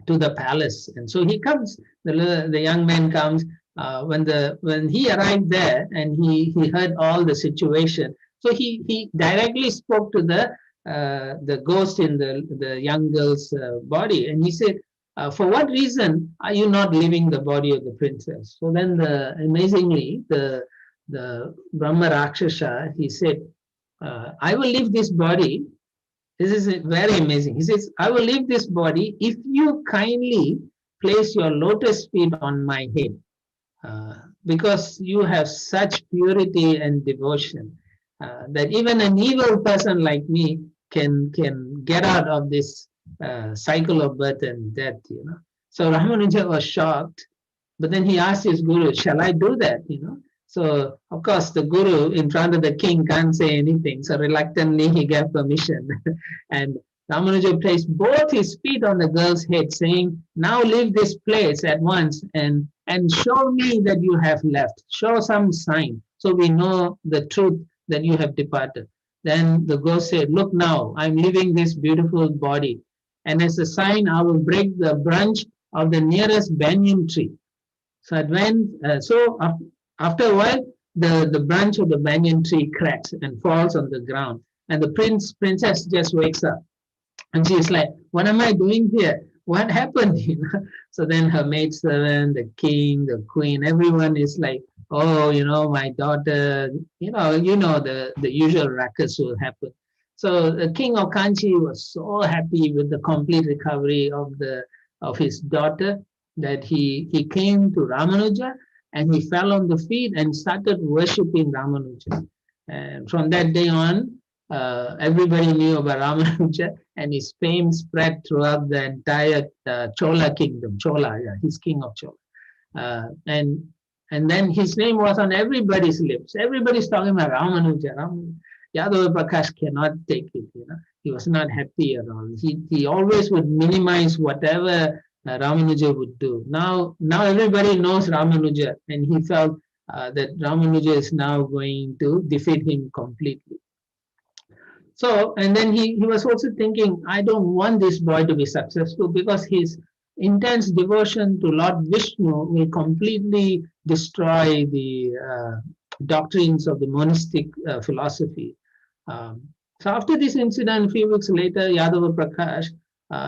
to the palace. And so he comes, the young man comes. When he arrived there and he heard all the situation, so he directly spoke to the ghost in the young girl's body. And he said, for what reason are you not leaving the body of the princess? So then amazingly, the Brahma Rakshasa, he said, I will leave this body. This is very amazing. He says, I will leave this body if you kindly place your lotus feet on my head. Because you have such purity and devotion that even an evil person like me can get out of this cycle of birth and death, So Ramanuja was shocked, but then he asked his guru, shall I do that, So of course the guru in front of the king can't say anything. So reluctantly he gave permission. And Ramanuja placed both his feet on the girl's head, saying, now leave this place at once and show me that you have left. Show some sign so we know the truth that you have departed. Then the ghost said, look now, I'm leaving this beautiful body. And as a sign, I will break the branch of the nearest banyan tree. So after a while, the branch of the banyan tree cracks and falls on the ground. And the princess just wakes up. And she's like, what am I doing here? What happened? So then her maidservant, the king, the queen, everyone is like, oh, my daughter, the usual ruckus will happen. So the king of Kanchi was so happy with the complete recovery of his daughter that he came to Ramanuja and he fell on the feet and started worshipping Ramanuja. And from that day on, everybody knew about Ramanuja, and his fame spread throughout the entire Chola kingdom. Chola, yeah, he's king of Chola. And then his name was on everybody's lips. Everybody's talking about Ramanuja. Yadava Prakash cannot take it. He was not happy at all. He always would minimize whatever Ramanuja would do. Now everybody knows Ramanuja, and he felt that Ramanuja is now going to defeat him completely. So, and then he was also thinking, I don't want this boy to be successful because his intense devotion to Lord Vishnu will completely destroy the doctrines of the monastic philosophy. So after this incident, a few weeks later, Yadava Prakash,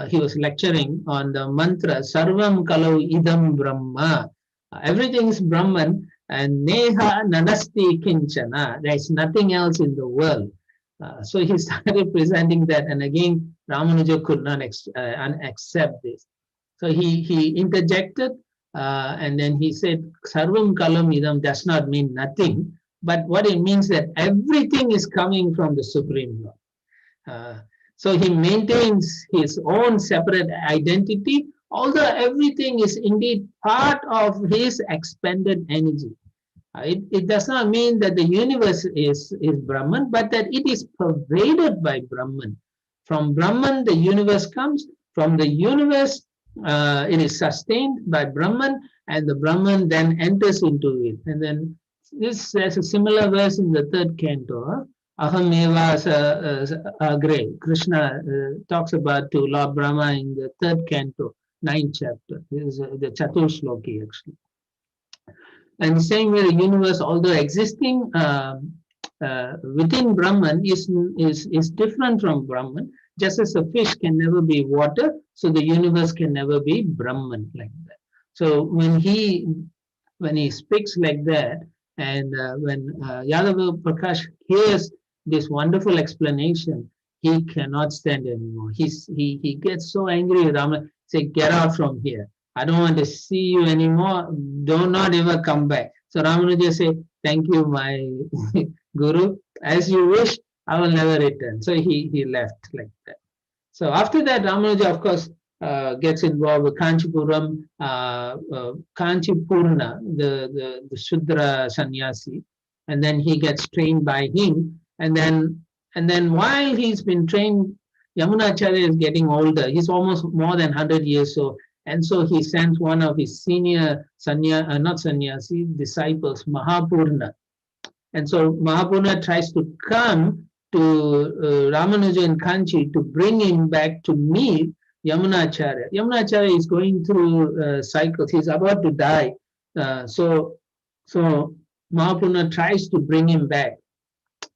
he was lecturing on the mantra, Sarvam Kalau Idam Brahma. Everything is Brahman, and Neha Nanasti Kinchana. There is nothing else in the world. So he started presenting that, and again, Ramanuja could not accept this. So he interjected, and then he said, Sarvam Kalam Idam does not mean nothing, but what it means that everything is coming from the Supreme Lord. So he maintains his own separate identity, although everything is indeed part of his expanded energy. It does not mean that the universe is Brahman, but that it is pervaded by Brahman. From Brahman, the universe comes. From the universe, it is sustained by Brahman, and the Brahman then enters into it. And then there's a similar verse in the third canto. Aham eva agre. Krishna talks about to Lord Brahma in the third canto, 9th chapter. This is the Chatur Shloki actually. And the same way, the universe, although existing within Brahman, is different from Brahman. Just as a fish can never be water, so the universe can never be Brahman like that. So when he speaks like that, and when Yadava Prakash hears this wonderful explanation, he cannot stand anymore. He gets so angry with Rama. Say, get out from here. I don't want to see you anymore. Do not ever come back. So Ramanuja said, thank you, my Guru. As you wish, I will never return. So he left like that. So after that, Ramanuja, of course, gets involved with Kanchipuram, Kanchipurna, the Shudra sannyasi, and then he gets trained by him. And then while he's been trained, Yamunacharya is getting older. He's almost more than 100 years old. And so he sends one of his senior disciples, Mahapurna. And so Mahapurna tries to come to Ramanuja in Kanchi to bring him back to meet Yamunacharya. Yamunacharya is going through cycles. He's about to die. So Mahapurna tries to bring him back.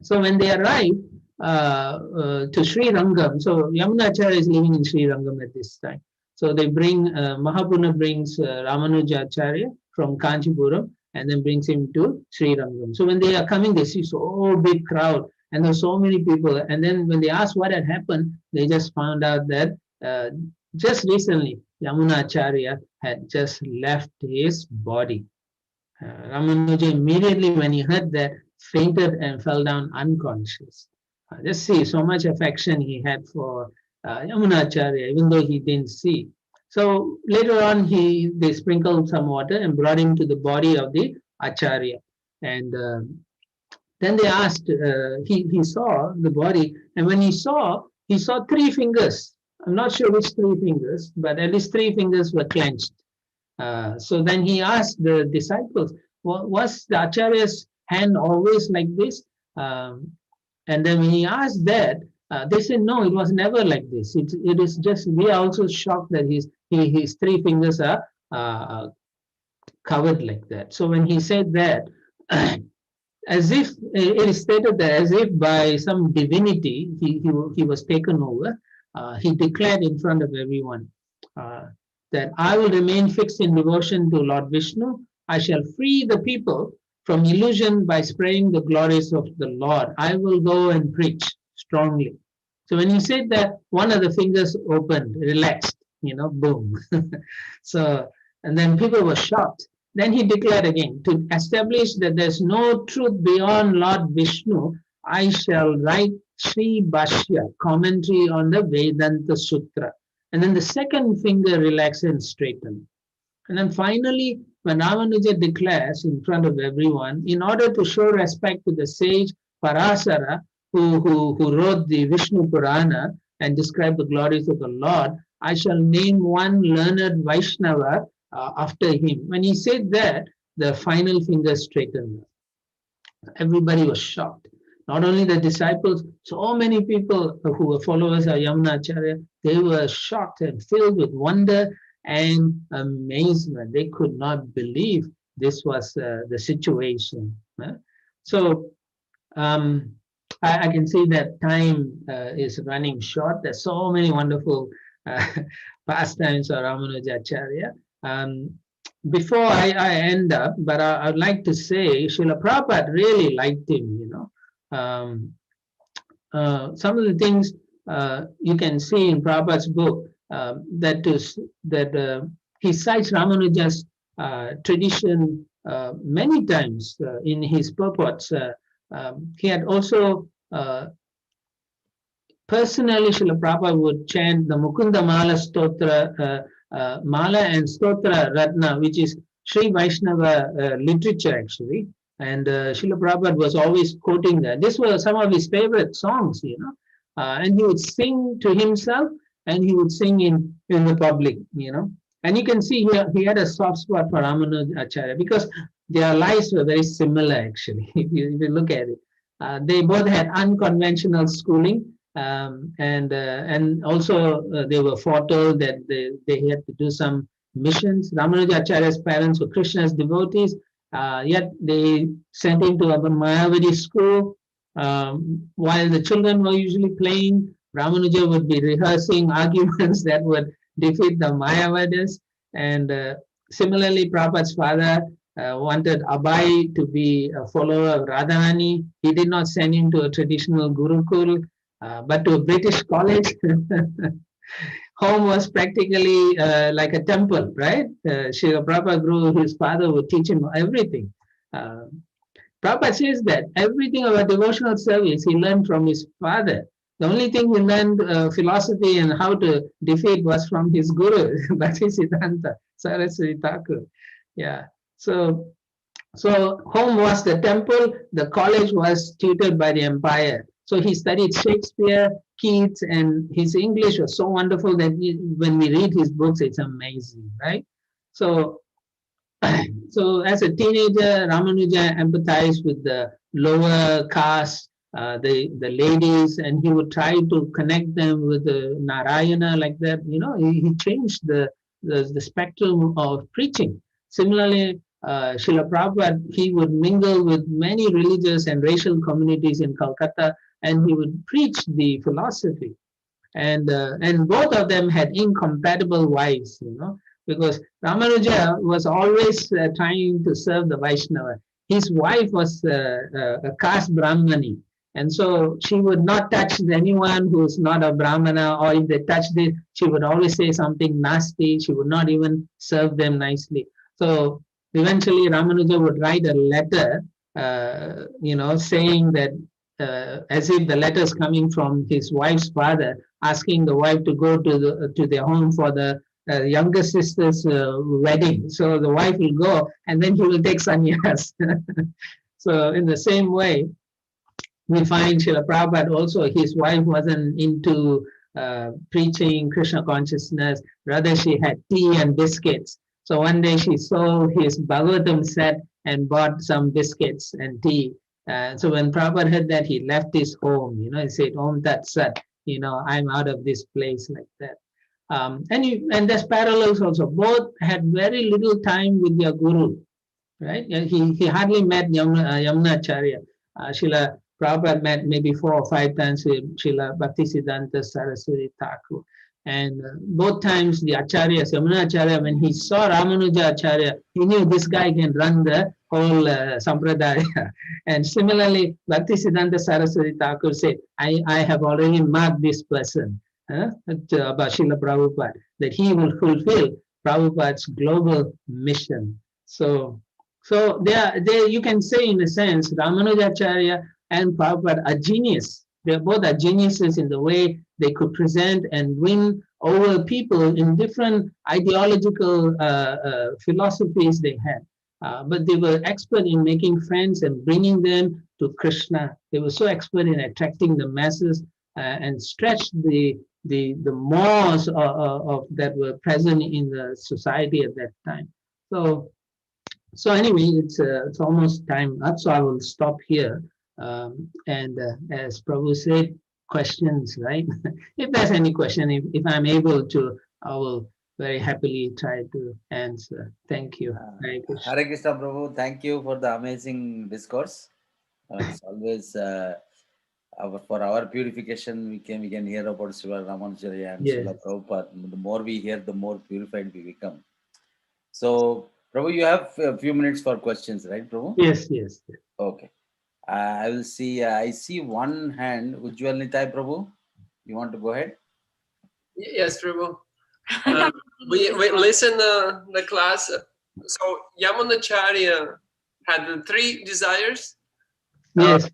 So when they arrive to Sri Rangam, so Yamunacharya is living in Sri Rangam at this time. So they bring, Mahapurna brings Ramanujacharya from Kanchipuram and then brings him to Sri Rangam. So when they are coming, they see so big crowd and there's so many people. And then when they ask what had happened, they just found out that just recently, Yamunacharya had just left his body. Ramanuja immediately when he heard that, fainted and fell down unconscious. Just see so much affection he had for Yamunacharya, even though he didn't see. So later on, they sprinkled some water and brought him to the body of the Acharya. And then they asked, he saw the body, and when he saw 3 fingers. I'm not sure which 3 fingers, but at least 3 fingers were clenched. So then he asked the disciples, was the Acharya's hand always like this? And then when he asked that, they said, no, it was never like this. It is just, we are also shocked that his three fingers are covered like that. So when he said that, as if it is stated that as if by some divinity he was taken over, he declared in front of everyone that I will remain fixed in devotion to Lord Vishnu. I shall free the people from illusion by spreading the glories of the Lord. I will go and preach strongly. So when he said that, one of the fingers opened, relaxed, boom. So, and then people were shocked. Then he declared again, to establish that there's no truth beyond Lord Vishnu, I shall write Sri Bhashya, commentary on the Vedanta Sutra. And then the second finger relaxed and straightened. And then finally, when Ramanuja declares in front of everyone, in order to show respect to the sage Parasara, who wrote the Vishnu Purana and described the glories of the Lord, I shall name one learned Vaishnava after him. When he said that, the final finger straightened. Everybody was shocked. Not only the disciples, so many people who were followers of Ramanujacharya, they were shocked and filled with wonder and amazement. They could not believe this was the situation. So I can see that time is running short. There's so many wonderful pastimes of Ramanujacharya. Before I end up, but I'd like to say Srila Prabhupada really liked him, some of the things you can see in Prabhupada's book that he cites Ramanuja's tradition many times in his purports. He had also personally, Srila Prabhupada would chant the Mukunda Mala Stotra, Mala and Stotra Ratna, which is Sri Vaishnava literature actually. And Srila Prabhupada was always quoting that. These were some of his favorite songs, and he would sing to himself and he would sing in the public, And you can see here, he had a soft spot for Ramanujacharya because their lives were very similar actually, if you look at it. They both had unconventional schooling, and also they were foretold that they had to do some missions. Ramanujacharya's parents were Krishna's devotees, yet they sent him to a Mayavadi school. While the children were usually playing, Ramanuja would be rehearsing arguments that would defeat the Mayavadis. And similarly, Prabhupada's father wanted Abai to be a follower of Radharani. He did not send him to a traditional Gurukul, but to a British college. Home was practically like a temple, right? Srila Prabhupada Guru, his father would teach him everything. Prabhupada says that everything about devotional service he learned from his father. The only thing he learned philosophy and how to defeat was from his guru, Bhaktisiddhanta Saraswati Thakur. Yeah. So home was the temple, the college was tutored by the empire. So he studied Shakespeare, Keats, and his English was so wonderful that when we read his books, it's amazing, right? So as a teenager, Ramanuja empathized with the lower caste, the ladies, and he would try to connect them with the Narayana like that. He changed the spectrum of preaching. Similarly, Srila Prabhupada, he would mingle with many religious and racial communities in Calcutta, and he would preach the philosophy. And both of them had incompatible wives, because Ramanuja was always trying to serve the Vaishnava. His wife was a caste Brahmani, and so she would not touch anyone who's not a Brahmana, or if they touched it, she would always say something nasty. She would not even serve them nicely. So eventually Ramanuja would write a letter, saying that, as if the letter is coming from his wife's father, asking the wife to go to their home for the younger sister's wedding. So the wife will go, and then he will take sannyas. So in the same way, we find Srila Prabhupada also, his wife wasn't into preaching Krishna consciousness. Rather, she had tea and biscuits. So one day she saw his Bhagavatam set and bought some biscuits and tea. So when Prabhupada heard that, he left his home, he said, Om Tat Sat, I'm out of this place, like that. And there's parallels also. Both had very little time with their guru, right? He hardly met Yamunacharya. Srila Prabhupada met maybe 4 or 5 times with Srila Bhaktisiddhanta Saraswati Thakur. And both times the Acharyas, Yamunacharya, when he saw Ramanujacharya, he knew this guy can run the whole sampradaya. And similarly, Bhaktisiddhanta Saraswati Thakur said, I have already marked this person, about Srila Prabhupada, that he will fulfill Prabhupada's global mission. So they you can say, in a sense, Ramanujacharya and Prabhupada are genius. They both are geniuses in the way they could present and win over people in different ideological philosophies they had. But they were expert in making friends and bringing them to Krishna. They were so expert in attracting the masses and stretched the mores of that were present in the society at that time. So anyway, it's almost time up, so I will stop here. And as Prabhu said, questions, right? If there's any question, if I'm able to, I will very happily try to answer. Thank you. Hare Krishna. Hare Krishna Prabhu, thank you for the amazing discourse. It's always for our purification, we can hear about Srila Ramanujacharya and Yes. Srila Prabhupada. The more we hear, the more purified we become. So, Prabhu, you have a few minutes for questions, right, Prabhu? Yes. Okay. I will see. I see one hand. Ujjwal Nitai, Prabhu. You want to go ahead? Yes, Prabhu. We listen the class. So Yamunacharya had the 3 desires. Yes.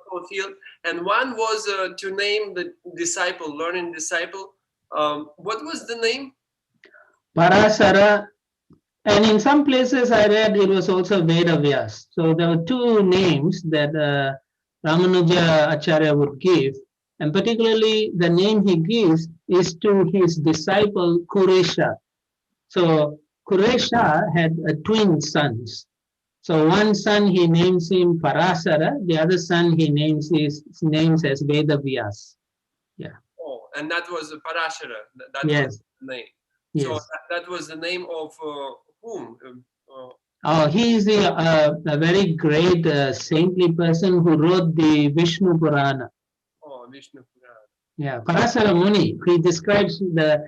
Fulfilled, and one was to name the disciple, learning disciple. What was the name? Parasara. And in some places I read it was also Vedavyas. So there were 2 names that Ramanuja Acharya would give. And particularly the name he gives is to his disciple Kuresha. So Kuresha had twin sons. So one son he names him Parasara, the other son he names as Vedavyas. Yeah. Oh, and that was Parashara. That Yes. was the name. Yes. So that was the name of whom? Oh, he is a very great saintly person who wrote the Vishnu Purana. Oh, Vishnu Purana. Yeah, Parasara Muni. He describes the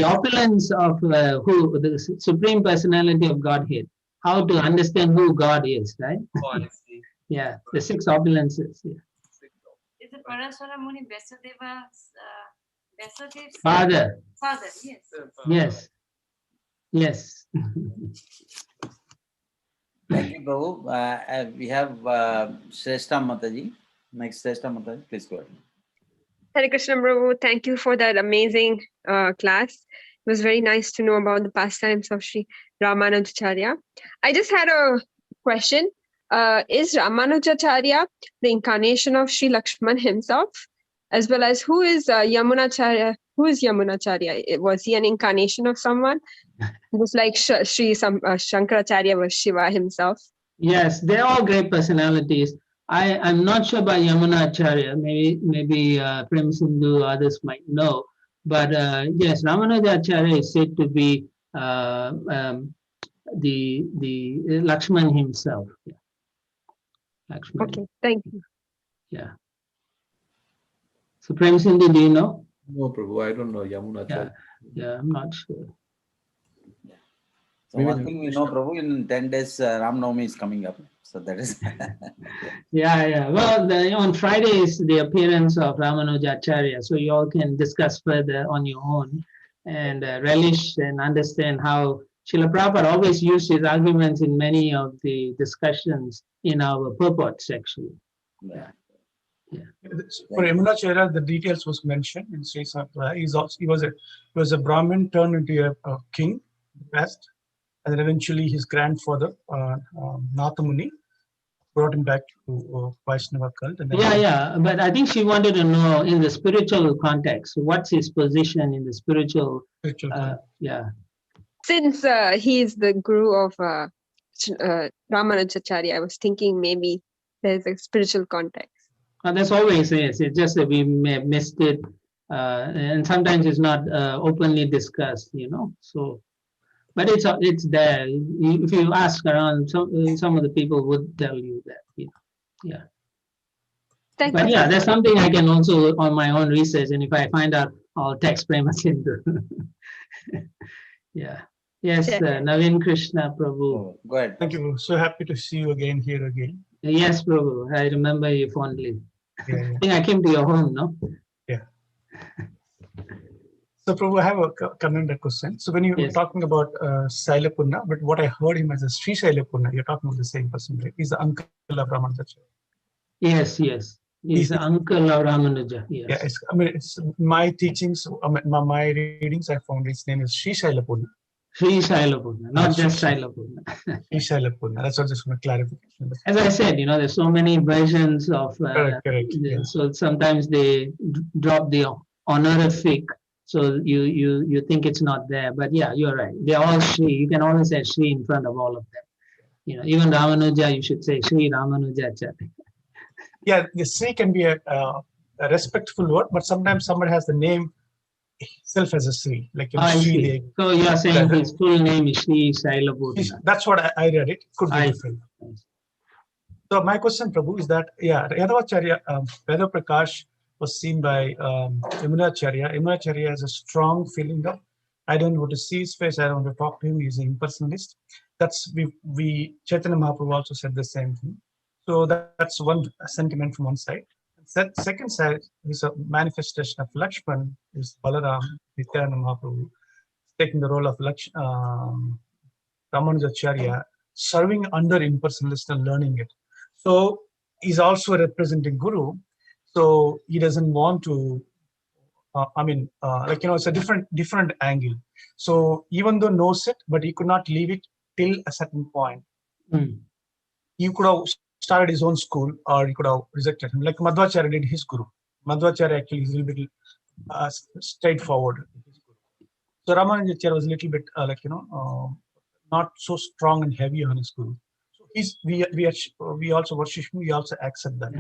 opulence of the Supreme Personality of Godhead. How to understand who God is, right? Oh, I see. Yeah, the 6 opulences. Yeah. Is it Parasara Muni Vyasadeva's Father. Father, yes. Yes. Yes. Thank you, Prabhu. We have Shrestha Mataji. Next, Shrestha Mataji, please go ahead. Hare Krishna Prabhu, thank you for that amazing class. It was very nice to know about the pastimes of Sri Ramanujacharya. I just had a question. Is Ramanujacharya the incarnation of Sri Lakshman himself? As well as who is Yamunacharya? Who is Yamunacharya? Was he an incarnation of someone? Just like Sri Shankaracharya was Shiva himself. Yes, they're all great personalities. I'm not sure about Yamunacharya. Maybe Prem Sindhu, others might know. But yes, Ramanujacharya is said to be the Lakshman himself. Yeah. Lakshman. Okay, thank you. Yeah. So Prem Sindhu, do you know? No, Prabhu, I don't know Yamunacharya. Yeah, I'm not sure. So one thing we know, Prabhu, in 10 days, Ram Navami is coming up. So that is. Yeah. Well, on Friday is the appearance of Ramanujacharya. So you all can discuss further on your own and relish and understand how Srila Prabhupada always used his arguments in many of the discussions in our purports, actually. Yeah. For Yamunacharya, the details was mentioned in Sri Sankirtana. He was a Brahmin turned into a king, past, and then eventually his grandfather, Nathamuni, brought him back to Vaishnava cult. And then Yeah. But I think she wanted to know in the spiritual context, what's his position in the spiritual? Yeah. Since he is the guru of Ramanujacharya, I was thinking maybe there's a spiritual context. That's always, yes. It's just that we may have missed it. And sometimes it's not openly discussed, So, but it's there. If you ask around, some of the people would tell you that, Yeah. Thank But you. yeah, there's something I can also on my own research, and if I find out, I'll text Prema Sindhu. Yeah. Yes, Naveen Krishna Prabhu. Oh, go ahead. Thank you. So happy to see you again here again. Yes, Prabhu. I remember you fondly. Yeah, I think I came to your home, no? Yeah. So Prabhu, I have a comment, a question. So when you were talking about Sailapunna, but what I heard him as a Sri Sailapunna, you're talking about the same person, right? He's the uncle of Ramanujacharya. Yes. He's the uncle of Ramanuja. Yes. Yeah, it's my teachings, my readings. I found his name is Sri Sailapunna. Sri Sailapunna, not just Sailapunna. Sri Sailapunna. That's what just for clarification. As I said, there's so many versions of. Correct. Yeah. So sometimes they drop the honorific, so you think it's not there. But yeah, you're right. They're all Sri. You can always say Sri in front of all of them. Even Ramanuja, you should say Sri Ramanujacharya. Yeah, the Sri can be a respectful word, but sometimes somebody has the name itself as a Sri. Like Sri. So you are saying his full name is Sri Sailapunna. That's what I read it. Could be different. So my question, Prabhu, is that Yadavacharya, Veda Prakash was seen by Ramanujacharya. Ramanujacharya has a strong feeling of, I don't want to see his face, I don't want to talk to him, he's an impersonalist. That's Chaitanya Mahaprabhu also said the same thing. So that's one sentiment from one side. Second side is a manifestation of Lakshman, is Balaram, Nityananda Mahaprabhu, taking the role of Ramanujacharya, serving under impersonalist and learning it. So he's also representing Guru. So he doesn't want to, it's a different angle. So even though knows it, but he could not leave it till a certain point. He could have started his own school, or he could have rejected him. Like Madhvacharya did his Guru. Madhvacharya actually is a little bit straightforward. So Ramanujacharya was a little bit not so strong and heavy on his Guru. So we also worship him. We also accept that.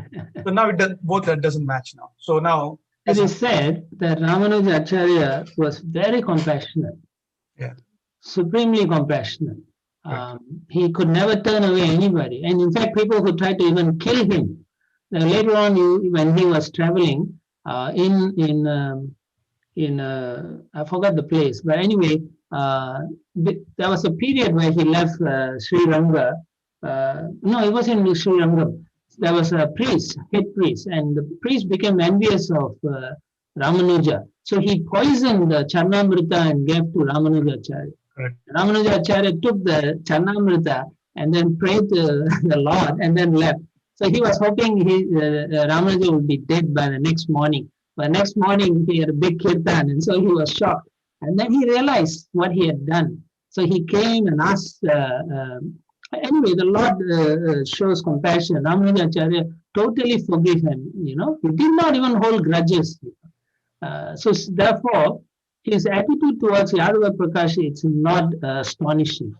So now both that doesn't match now. So now it is said that Ramanujacharya was very compassionate. Yeah. Supremely compassionate. He could never turn away anybody, and in fact, people who tried to even kill him. Later on, when he was traveling in I forgot the place, but anyway, there was a period where he left Sri Ranga. No, it was in Sri Ranga. There was a priest, head priest, and the priest became envious of Ramanuja. So he poisoned the Charnamrita and gave to Ramanujacharya. Right. Ramanujacharya took the Charnamrita and then prayed to the Lord and then left. So he was hoping Ramanuja would be dead by the next morning. But next morning he had a big kirtan, and so he was shocked. And then he realized what he had done. So he came and asked. Anyway, the Lord shows compassion. Ramanujacharya totally forgave him. He did not even hold grudges. So therefore, his attitude towards Yadava Prakash, it's not astonishing.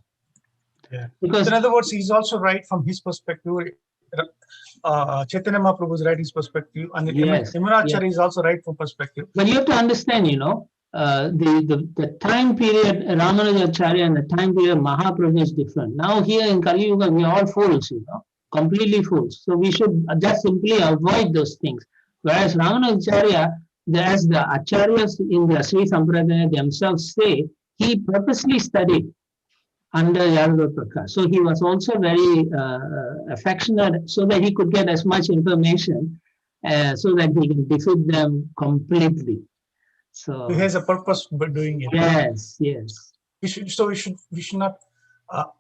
Yeah. Because in other words, he's also right from his perspective. Chaitanya Mahaprabhu is right his perspective, and Ramanujacharya is also right from perspective. But you have to understand, the time period Ramanujacharya and the time period Mahaprabhu is different. Now here in Kali Yuga, we are all fools, completely fools. So we should just simply avoid those things. Whereas Ramanujacharya, as the Acharyas in the Sri Sampradaya themselves say, he purposely studied under Yadava Prakash. So he was also very affectionate so that he could get as much information so that he can defeat them completely. So he has a purpose for doing it. Yes. We should not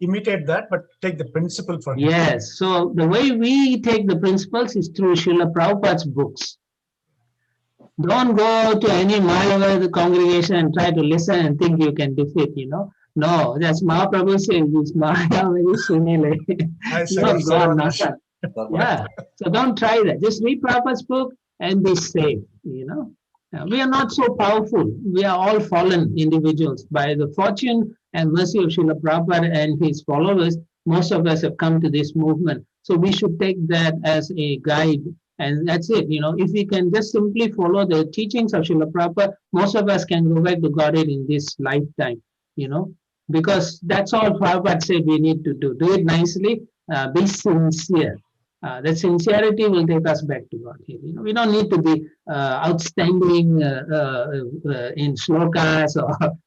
imitate that, but take the principle from him. Yes. So the way we take the principles is through Srila Prabhupada's books. Don't go to any Mayavad congregation and try to listen and think you can defeat, No, that's Mahaprabhu says, this Mayavadi Sunile. Yeah. So don't try that. Just read Prabhupada's book and be safe, We are not so powerful. We are all fallen individuals. By the fortune and mercy of Srila Prabhupada and his followers, most of us have come to this movement. So we should take that as a guide, and that's it. If we can just simply follow the teachings of Srila Prabhupada, most of us can go back to Godhead in this lifetime. Because that's all Prabhupada said we need to do. Do it nicely, be sincere. That sincerity will take us back to Godhead. We don't need to be outstanding in shlokas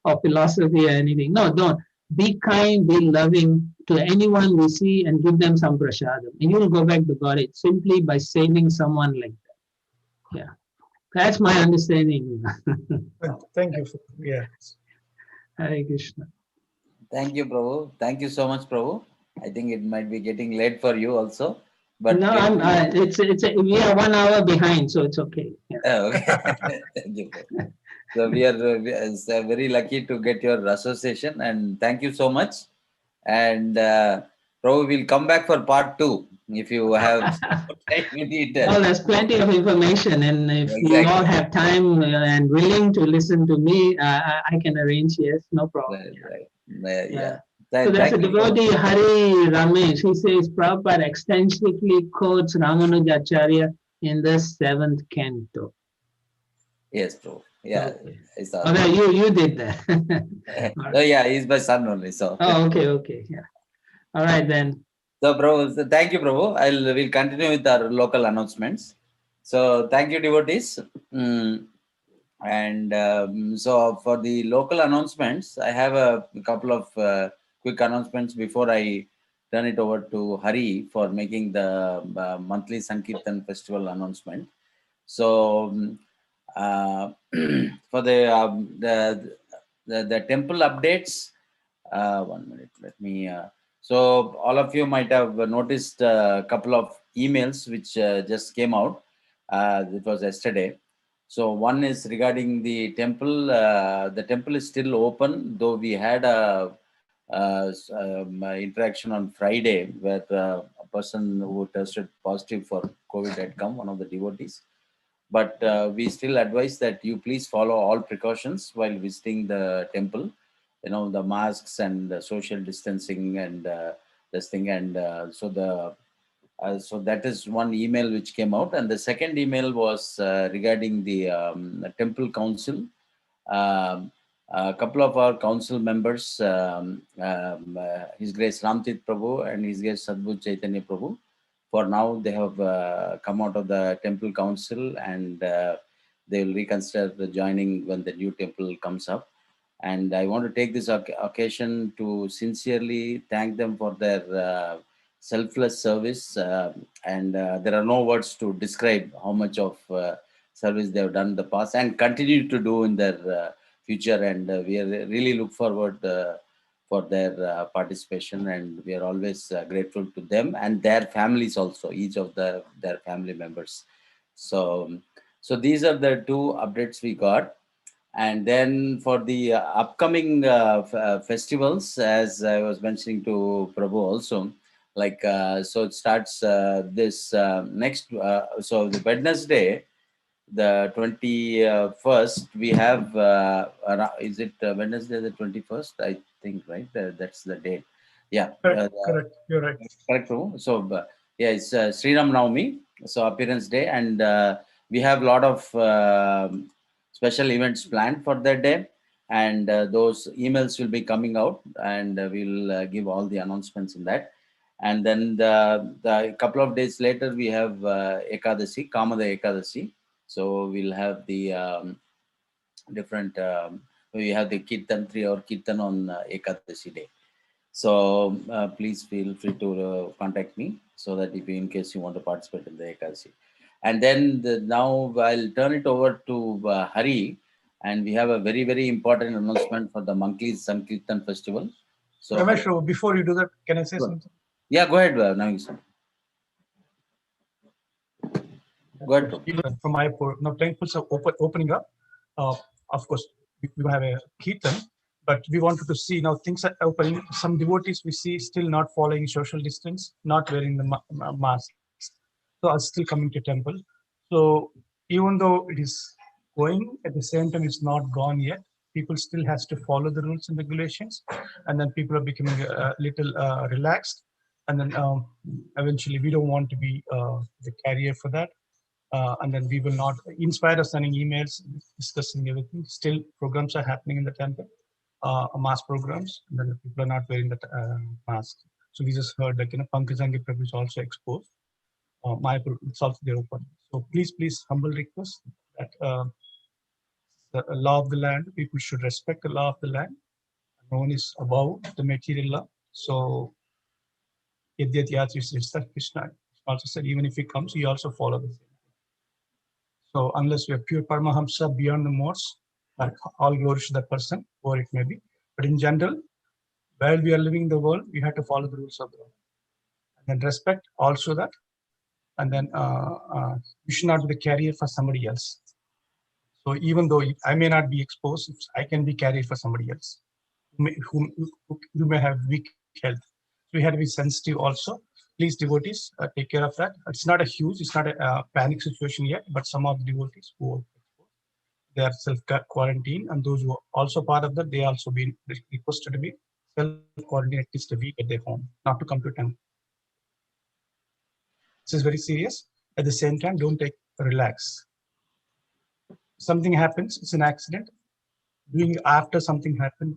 or philosophy or anything. No, don't. Be kind, be loving to anyone we see and give them some prasadam. And you will go back to Godhead simply by saving someone like that. Yeah. That's my understanding. Thank you. Yeah. Hare Krishna. Thank you, Prabhu. Thank you so much, Prabhu. I think it might be getting late for you also. But No, we are 1 hour behind, so it's okay. Yeah. Oh, okay. Thank you. So we are very lucky to get your association, and thank you so much. And Prabhu will come back for part 2 if you have time with it. Well, there's plenty of information, and if you all have time and willing to listen to me, I can arrange. Yes, no problem. Right. Yeah. So that's a devotee, Hari Ramesh. He says Prabhupada extensively quotes Ramanujacharya in the 7th canto. Yes, Prabhu. Yeah. Okay. You did that. Oh, yeah, he's my son only. So. Oh, okay. Yeah. All right then. So, Prabhu, thank you, Prabhu. We'll continue with our local announcements. So, thank you, devotees. And so, for the local announcements, I have a couple of quick announcements before I turn it over to Hari for making the monthly Sankirtan festival announcement. So, for the temple updates, 1 minute, let me. So all of you might have noticed a couple of emails which just came out. It was yesterday. So one is regarding the temple. The temple is still open, though we had a interaction on Friday where a person who tested positive for COVID had come, one of the devotees. But we still advise that you please follow all precautions while visiting the temple. The masks and the social distancing and this thing. And so that is one email which came out. And the second email was regarding the temple council. A couple of our council members, His Grace Ramtit Prabhu and His Grace Sadhguru Chaitanya Prabhu, for now they have come out of the temple council, and they will reconsider joining when the new temple comes up. And I want to take this occasion to sincerely thank them for their selfless service. And there are no words to describe how much of service they have done in the past and continue to do in their future. And we really look forward for their participation. And we are always grateful to them and their families also, each of their family members. So these are the 2 updates we got. And then for the upcoming festivals, as I was mentioning to Prabhu also, like, so it starts this next, so the Wednesday, the 21st, we have, is it Wednesday the 21st? I think, right? That's the date. Yeah. Correct. You're right. Correct, Prabhu. So, yeah, it's Sri Ram Navami, so appearance day. And we have a lot of special events planned for that day, and those emails will be coming out, and we'll give all the announcements in that. And then the couple of days later, we have Ekadasi, Kamada Ekadasi. So we'll have the different, we have the Kirtan, 3-hour Kirtan on Ekadasi day. So please feel free to contact me so that if you, in case you want to participate in the Ekadasi. And then now I'll turn it over to Hari, and we have a very, very important announcement for the monthly Sankirtan festival. So Ramesh, before you do that, can I say something? Yeah, go ahead, Navi. Go ahead. From my now temples are opening up. Of course, we have a Kirtan, but we wanted to see now things are opening. Some devotees we see still not following social distance, not wearing the mask. So are still coming to temple. So even though it is going, at the same time it's not gone yet. People still has to follow the rules and regulations, and then people are becoming a little relaxed. And then eventually we don't want to be the carrier for that. And then we will not, in spite of sending emails, discussing everything, still programs are happening in the temple, mass programs, and then the people are not wearing that mask. So we just heard like, Pankaj Prabhu is also exposed. Mayapur, it's also there open. So please, humble request that the law of the land, people should respect the law of the land. No one is above the material law. So Krishna also said, even if he comes, he also follow the same. So unless we are pure Paramahamsa beyond the modes, like all glories to that person, or it may be. But in general, while we are living in the world, we have to follow the rules of the world. And then respect also that. And then you should not be the carrier for somebody else. So even though I may not be exposed, I can be carrier for somebody else who may have weak health. So we have to be sensitive also. Please, devotees, take care of that. It's not a panic situation yet, but some of the devotees who are they are self-quarantine, and those who are also part of that, they also been requested to be self-quarantine at least a week at their home, not to come to temple. This is very serious. At the same time, don't relax. Something happens, it's an accident. Doing after something happened,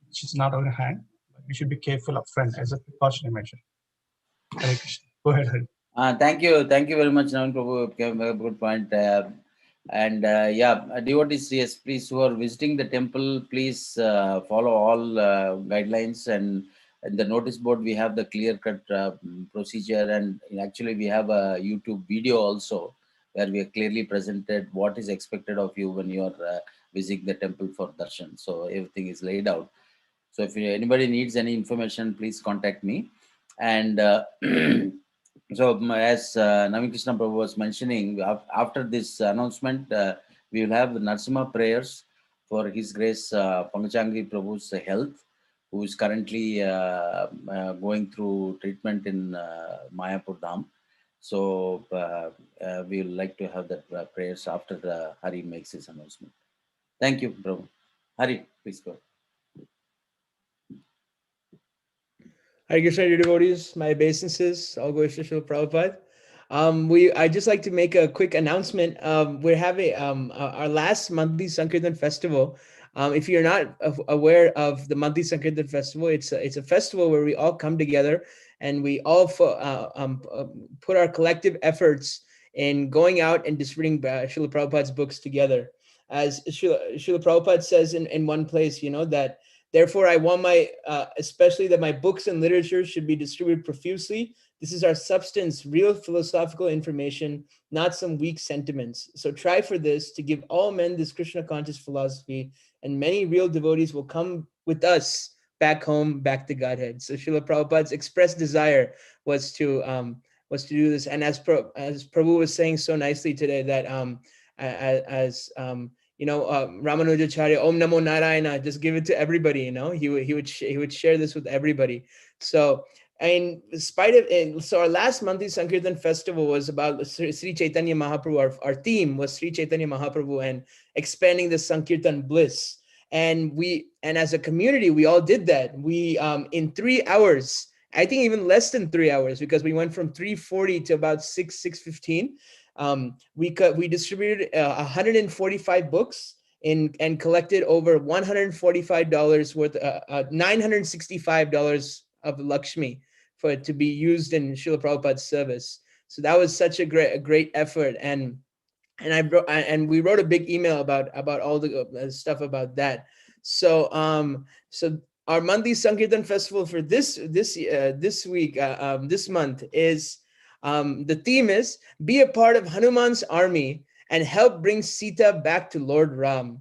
which is not our hand, we should be careful upfront as a precautionary measure. Hare Krishna. Go ahead, Hari. Thank you very much, Naman Prabhu. Good point. Devotees, yes, please, who are visiting the temple, please follow all guidelines, and in the notice board we have the clear-cut procedure, and actually we have a YouTube video also where we have clearly presented what is expected of you when you are visiting the temple for darshan. So everything is laid out. So if anybody needs any information, please contact me. And so as Naman Krishna Prabhu was mentioning, after this announcement, we will have the Narasimha prayers for His Grace Pankaj Prabhu's health, who is currently going through treatment in Mayapur Dham. So we would like to have that prayers after the Hari makes his announcement. Thank you, Prabhu. Hari, please go. Hare Krishna, dear devotees, my obeisances, all glories to Srila Prabhupada. I'd just like to make a quick announcement. We're having our last monthly Sankirtan festival. If you're not aware of the monthly Sankirtan festival, it's a festival where we all come together and we all put our collective efforts in going out and distributing Srila Prabhupada's books together. As Srila Prabhupada says in one place, that therefore, I want especially that my books and literature should be distributed profusely. This is our substance, real philosophical information, not some weak sentiments. So try for this to give all men this Krishna conscious philosophy, and many real devotees will come with us back home, back to Godhead. So Srila Prabhupada's expressed desire was to do this. And as Prabhu was saying so nicely today, that Ramanujacharya, Om Namo Narayana, just give it to everybody. He would share this with everybody. So, in spite of, so our last monthly Sankirtan festival was about Sri Chaitanya Mahaprabhu. Our theme was Sri Chaitanya Mahaprabhu and expanding the Sankirtan bliss. And as a community, we all did that. We in 3 hours, I think even less than 3 hours, because we went from 3:40 to about 6:15. We distributed 145 books and collected over $145 worth, $965 of Lakshmi for it to be used in Srila Prabhupada's service. So that was such a great effort, and we wrote a big email about all the stuff about that. So our monthly Sankirtan festival for this week, this month is. The theme is be a part of Hanuman's army and help bring Sita back to Lord Ram.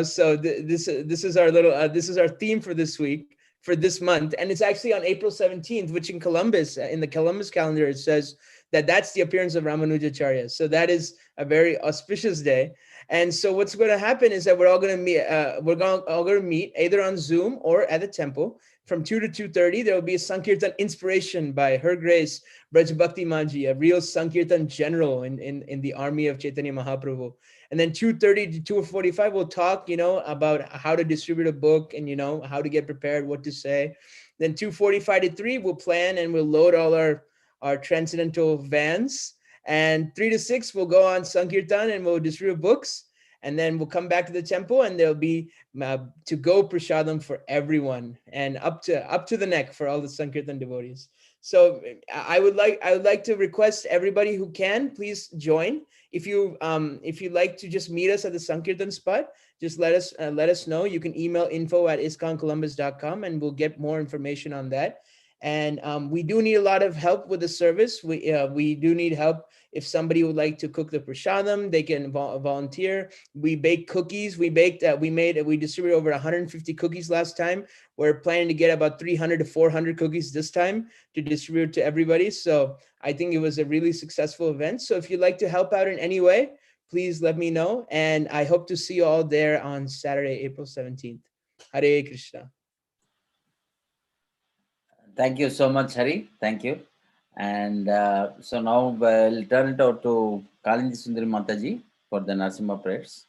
So this is our this is our theme for this week, for this month, and it's actually on April 17th, which in the Columbus calendar, it says that's the appearance of Ramanujacharya. So that is a very auspicious day. And so what's going to happen is that we're all going to meet. All going to meet either on Zoom or at the temple. From 2 to 2:30, there will be a Sankirtan inspiration by Her Grace Braj Bhakti Manji, a real Sankirtan general in the army of Chaitanya Mahaprabhu. And then 2:30 to 2:45, we'll talk, about how to distribute a book and, how to get prepared, what to say. Then 2:45 to 3, we'll plan and we'll load all our transcendental vans. And 3 to 6, we'll go on Sankirtan and we'll distribute books. And then we'll come back to the temple, and there'll be to go prasadam for everyone, and up to the neck for all the Sankirtan devotees. So I would like to request everybody who can, please join. If you'd like to just meet us at the Sankirtan spot, just let us know. You can email info@isconcolumbus.com, and we'll get more information on that. And we do need a lot of help with the service. We do need help. If somebody would like to cook the prasadam, they can volunteer. We bake cookies. We distributed over 150 cookies last time. We're planning to get about 300 to 400 cookies this time to distribute to everybody. So I think it was a really successful event. So if you'd like to help out in any way, please let me know. And I hope to see you all there on Saturday, April 17th. Hare Krishna. Thank you so much, Hari. Thank you. And so now we'll turn it over to Kalindi Sundari Mataji for the Narasimha prayers.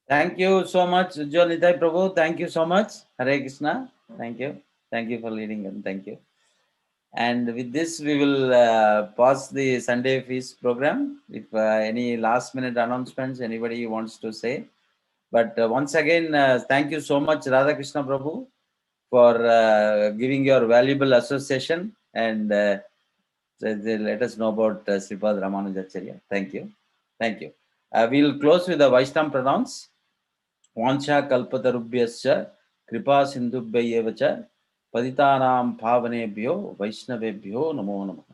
Thank you so much, Ujjwal Nitai Prabhu. Thank you so much. Hare Krishna. Thank you. Thank you for leading and thank you. And with this, we will pause the Sunday feast program. If any last minute announcements anybody wants to say. But once again, thank you so much, Radha Krishna Prabhu, for giving your valuable association and let us know about Sripad Ramanujacharya. Thank you. Thank you. We'll close with the Vaishnav pronouns. Vancha kalpatarubhyascha kripa sindhubhyayevacha paditanam bhavanebhyo vaishnavebhyo namo namaha.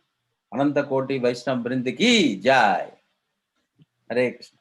Ananta Koti Vaishnav Brindaki Jai. Hare Krishna.